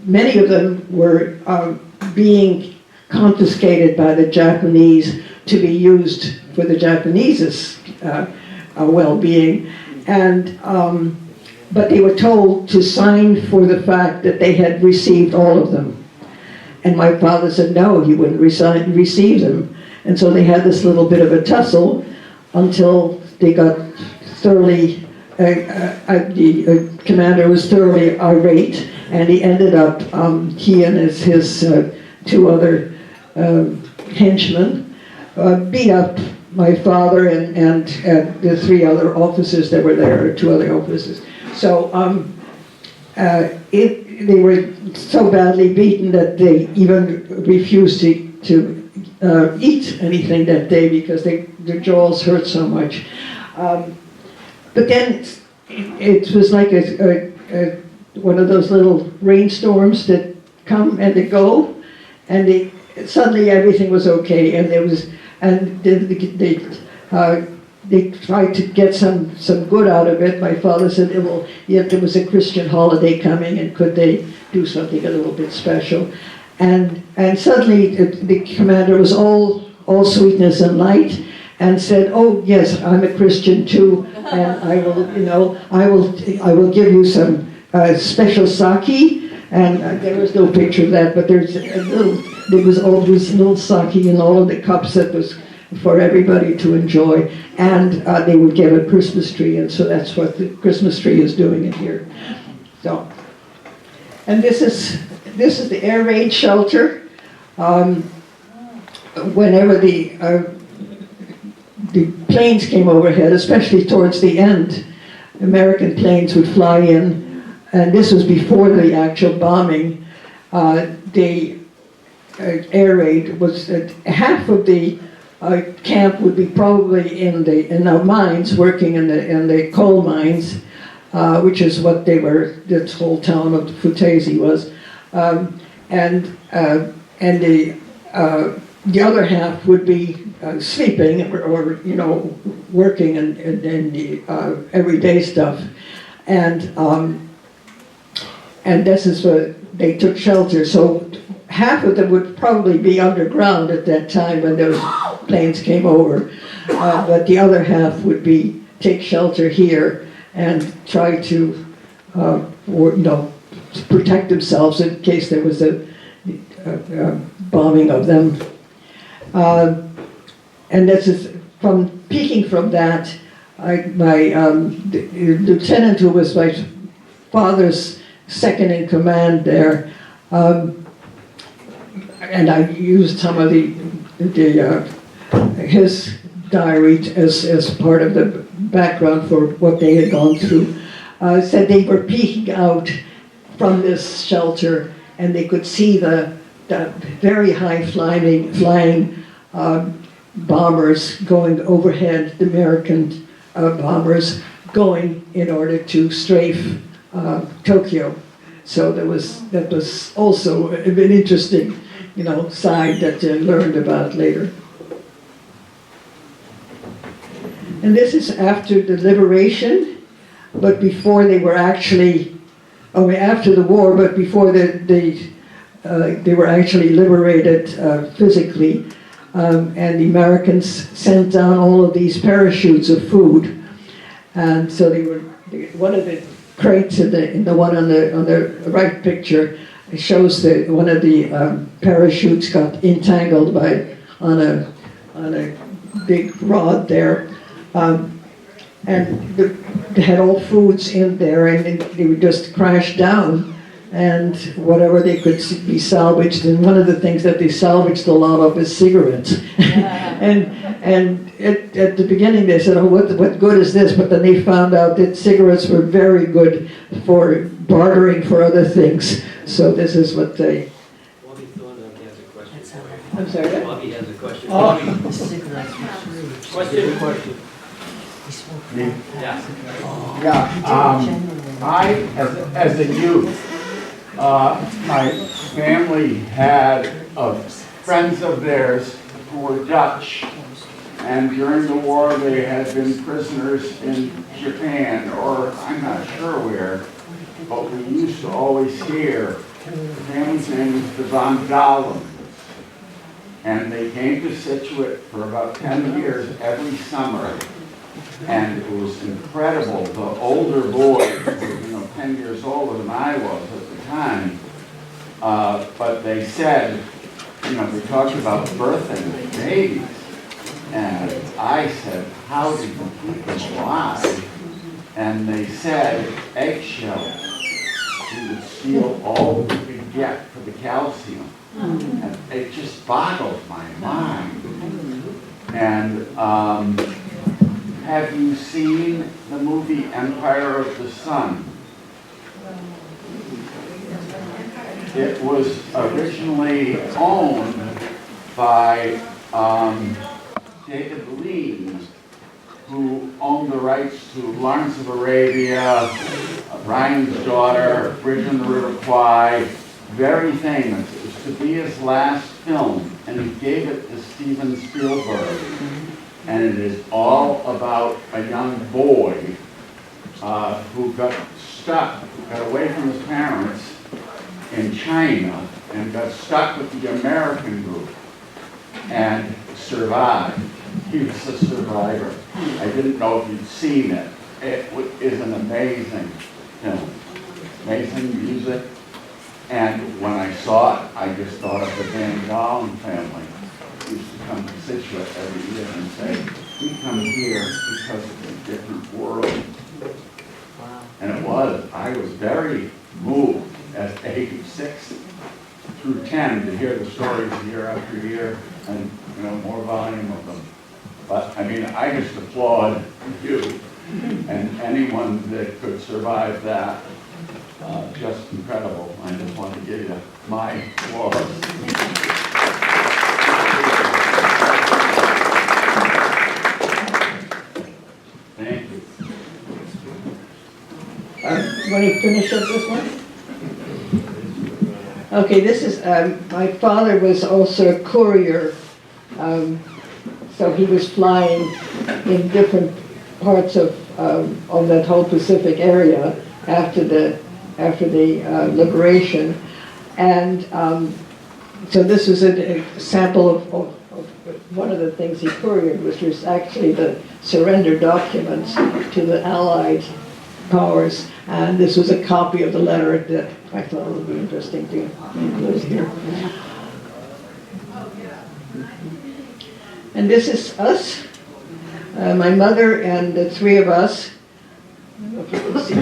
many of them were being confiscated by the Japanese to be used for the Japanese's well-being, but they were told to sign for the fact that they had received all of them. And my father said no, he wouldn't receive them. And so they had this little bit of a tussle until they got thoroughly, the commander was thoroughly irate, and he ended up, he and his two other henchmen beat up my father and the three other officers that were there, or two other officers. So they were so badly beaten that they even refused to eat anything that day because their jaws hurt so much. But then it was like one of those little rainstorms that come and they go, and suddenly everything was okay, and they tried to get some good out of it. My father said, well, yeah, there was a Christian holiday coming, and could they do something a little bit special? And suddenly the commander was all sweetness and light, and said, "Oh yes, I'm a Christian too, and I will give you some special sake." And there was no picture of that, but there was always little sake in all of the cups that was for everybody to enjoy, and they would get a Christmas tree, and so that's what the Christmas tree is doing in here. So, and this is the air raid shelter. Whenever the planes came overhead, especially towards the end, American planes would fly in, and this was before the actual bombing. The air raid was half of the camp would be probably in the mines, working in the coal mines, which is what they were. This whole town of Futezi was, and the other half would be sleeping or working in the everyday stuff, and this is what they took shelter. So half of them would probably be underground at that time when those planes came over, but the other half would take shelter here and try to protect themselves in case there was a bombing of them. And this is peeking from that. My lieutenant, who was my father's second in command there, and I used some of his diary as part of the background for what they had gone through. Said they were peeking out from this shelter, and they could see the very high flying bombers going overhead, the American bombers going in order to strafe Tokyo. So that was also an interesting, side that I learned about later. And this is after the liberation, but before they were actually, after the war, but before they were actually liberated physically. And the Americans sent down all of these parachutes of food, and so one of the crates in the one on the right picture shows that one of the parachutes got entangled on a big rod there, and they had all foods in there, and they would just crash down. And whatever they could be salvaged, and one of the things that they salvaged a lot of is cigarettes. and at the beginning they said, "Oh, what good is this?" But then they found out that cigarettes were very good for bartering for other things. So this is what they. Bobby Thorndike has a question. I'm sorry. Bobby has a question. Oh. Question. Yeah. I, as a youth, my family had friends of theirs who were Dutch, and during the war they had been prisoners in Japan, or I'm not sure where, but we used to always hear the family's name was the Van Dalen, and they came to Scituate for about 10 years every summer. And it was incredible. The older boys, who were 10 years older than I was at the time, but they said, we talked about birthing babies, and I said, how did you keep them alive? And they said, eggshells. We would steal all we could get for the calcium. And it just boggled my mind. And have you seen the movie Empire of the Sun? it was originally owned by David Leeds, who owned the rights to Lawrence of Arabia, Ryan's Daughter, Bridge on the River Kwai, very famous. It was to be his last film, and he gave it to Steven Spielberg. And it is all about a young boy who got stuck, got away from his parents in China, and got stuck with the American group, and survived. He was a survivor. I didn't know if you'd seen it. It is an amazing film, amazing music. And when I saw it, I just thought of the Van Dalen family. Who used to come to Scituate every year and say, we come here because it's a different world. And it was. I was very moved at age 6 through 10 to hear the stories year after year, and more volume of them. But I mean, I just applaud you and anyone that could survive that. Just incredible. I just want to give you my applause. Thank you. Want to finish up this one? Okay, this is, my father was also a courier, so he was flying in different parts of that whole Pacific area after the liberation, and so this was a sample of one of the things he couriered, which was actually the surrender documents to the Allied powers, and this was a copy of the letter that I thought would be interesting to include here. And this is us, my mother and the three of us. I don't know if you can see, I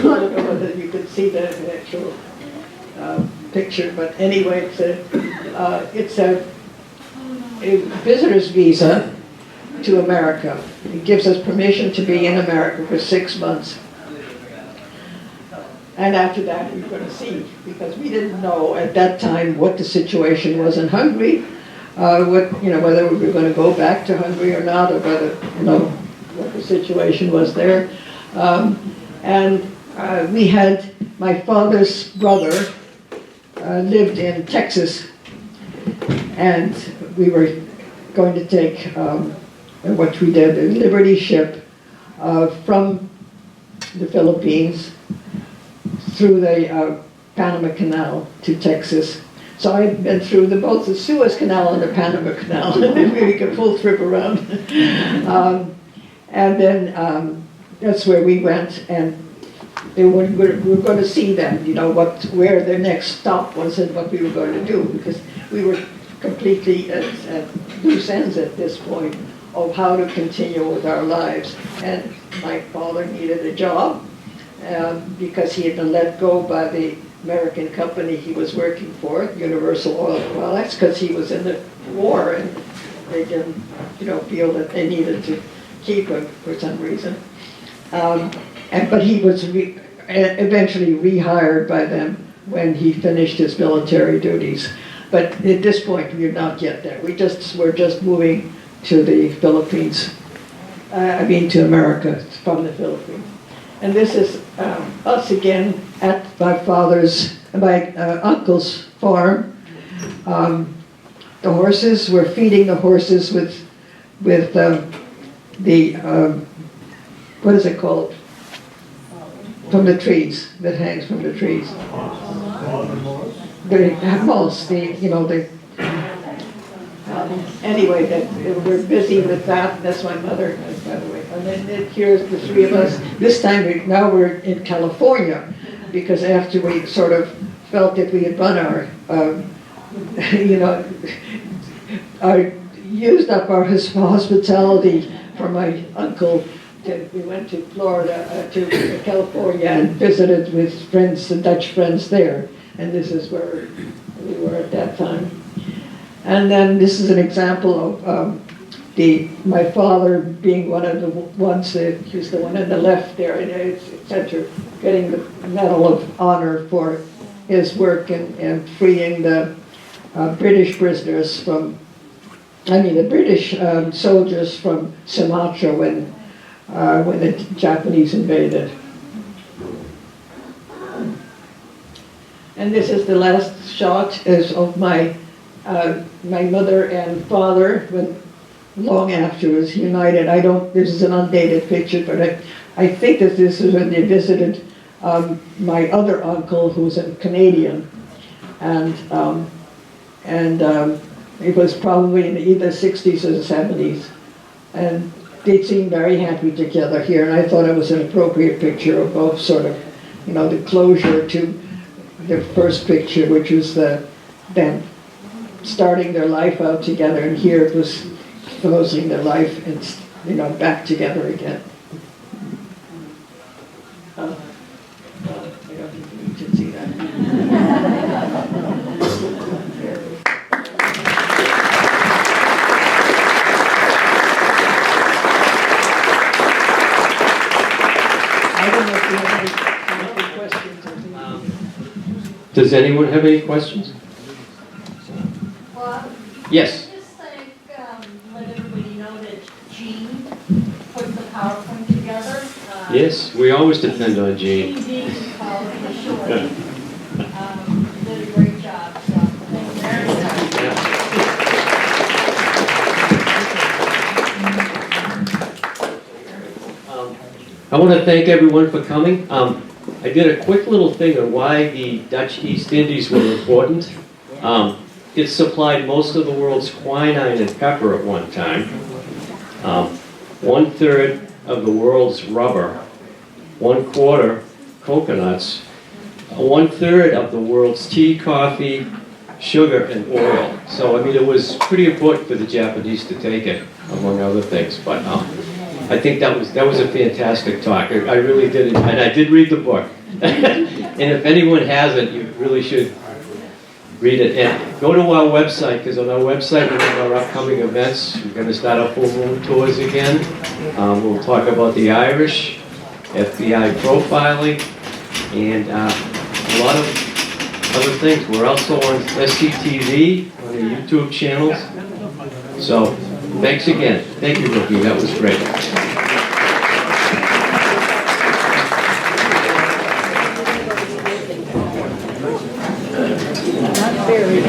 don't know whether you could see the actual picture, but anyway, it's a visitor's visa to America. It gives us permission to be in America for 6 months. And after that, we're going to see, because we didn't know at that time what the situation was in Hungary, whether we were going to go back to Hungary or not, or whether, what the situation was there. We had, my father's brother lived in Texas, and we were going to take, what we did, a Liberty ship from the Philippines through the Panama Canal to Texas. So I've been through both the Suez Canal and the Panama Canal, we could full trip around. And then that's where we went, and we were going to see them, where their next stop was and what we were going to do, because we were completely at loose ends at this point of how to continue with our lives. And my father needed a job because he had been let go by the American company he was working for, Universal Oil Products, because he was in the war and they didn't, feel that they needed to keep him for some reason. But he was eventually rehired by them when he finished his military duties. But at this point, we're not yet there. We're just moving to the Philippines. To America from the Philippines. And this is us again at my uncle's farm. The horses, we're feeding the horses with what is it called? From the trees, that hangs from the trees. The moss, anyway, we're busy with that. That's my mother, by the way. And then here's the three of us. This time, we're in California, because after we sort of felt that we had run used up our hospitality for my uncle. We went to Florida, to California, and visited with friends, the Dutch friends there. And this is where we were at that time. And then this is an example of my father being one of the ones that he's the one on the left there, in the center, getting the Medal of Honor for his work in freeing the British prisoners from, the British soldiers from Sumatra when the Japanese invaded. And this is the last shot is of my mother and father when long after it was united. This is an undated picture, but I think that this is when they visited my other uncle, who's a Canadian, and it was probably in either 60s or the 70s, and they seemed very happy together here, and I thought it was an appropriate picture of both sort of, the closure to the first picture, which was them starting their life out together, and here it was closing their life and, back together again. I don't think you should see that. I don't know if you have any questions. Does anyone have any questions? Well, Yes. I just think, let everybody know that Gene put the PowerPoint together. Yes, we always depend on Gene. Gene Dees is called for short. Did a great job, so thank you very much. I want to thank everyone for coming. I did a quick little thing on why the Dutch East Indies were important. It supplied most of the world's quinine and pepper at one time. 1/3 of the world's rubber, 1/4 coconuts, 1/3 of the world's tea, coffee, sugar, and oil. So, it was pretty important for the Japanese to take it, among other things. But I think that was a fantastic talk. I really did, and I did read the book. And if anyone hasn't, you really should read it. And go to our website, because on our website we have our upcoming events. We're going to start our full moon tours again. We'll talk about the Irish, FBI profiling, and a lot of other things. We're also on SCTV, on the YouTube channels. So, thanks again. Thank you, Rookie. That was great. Not very.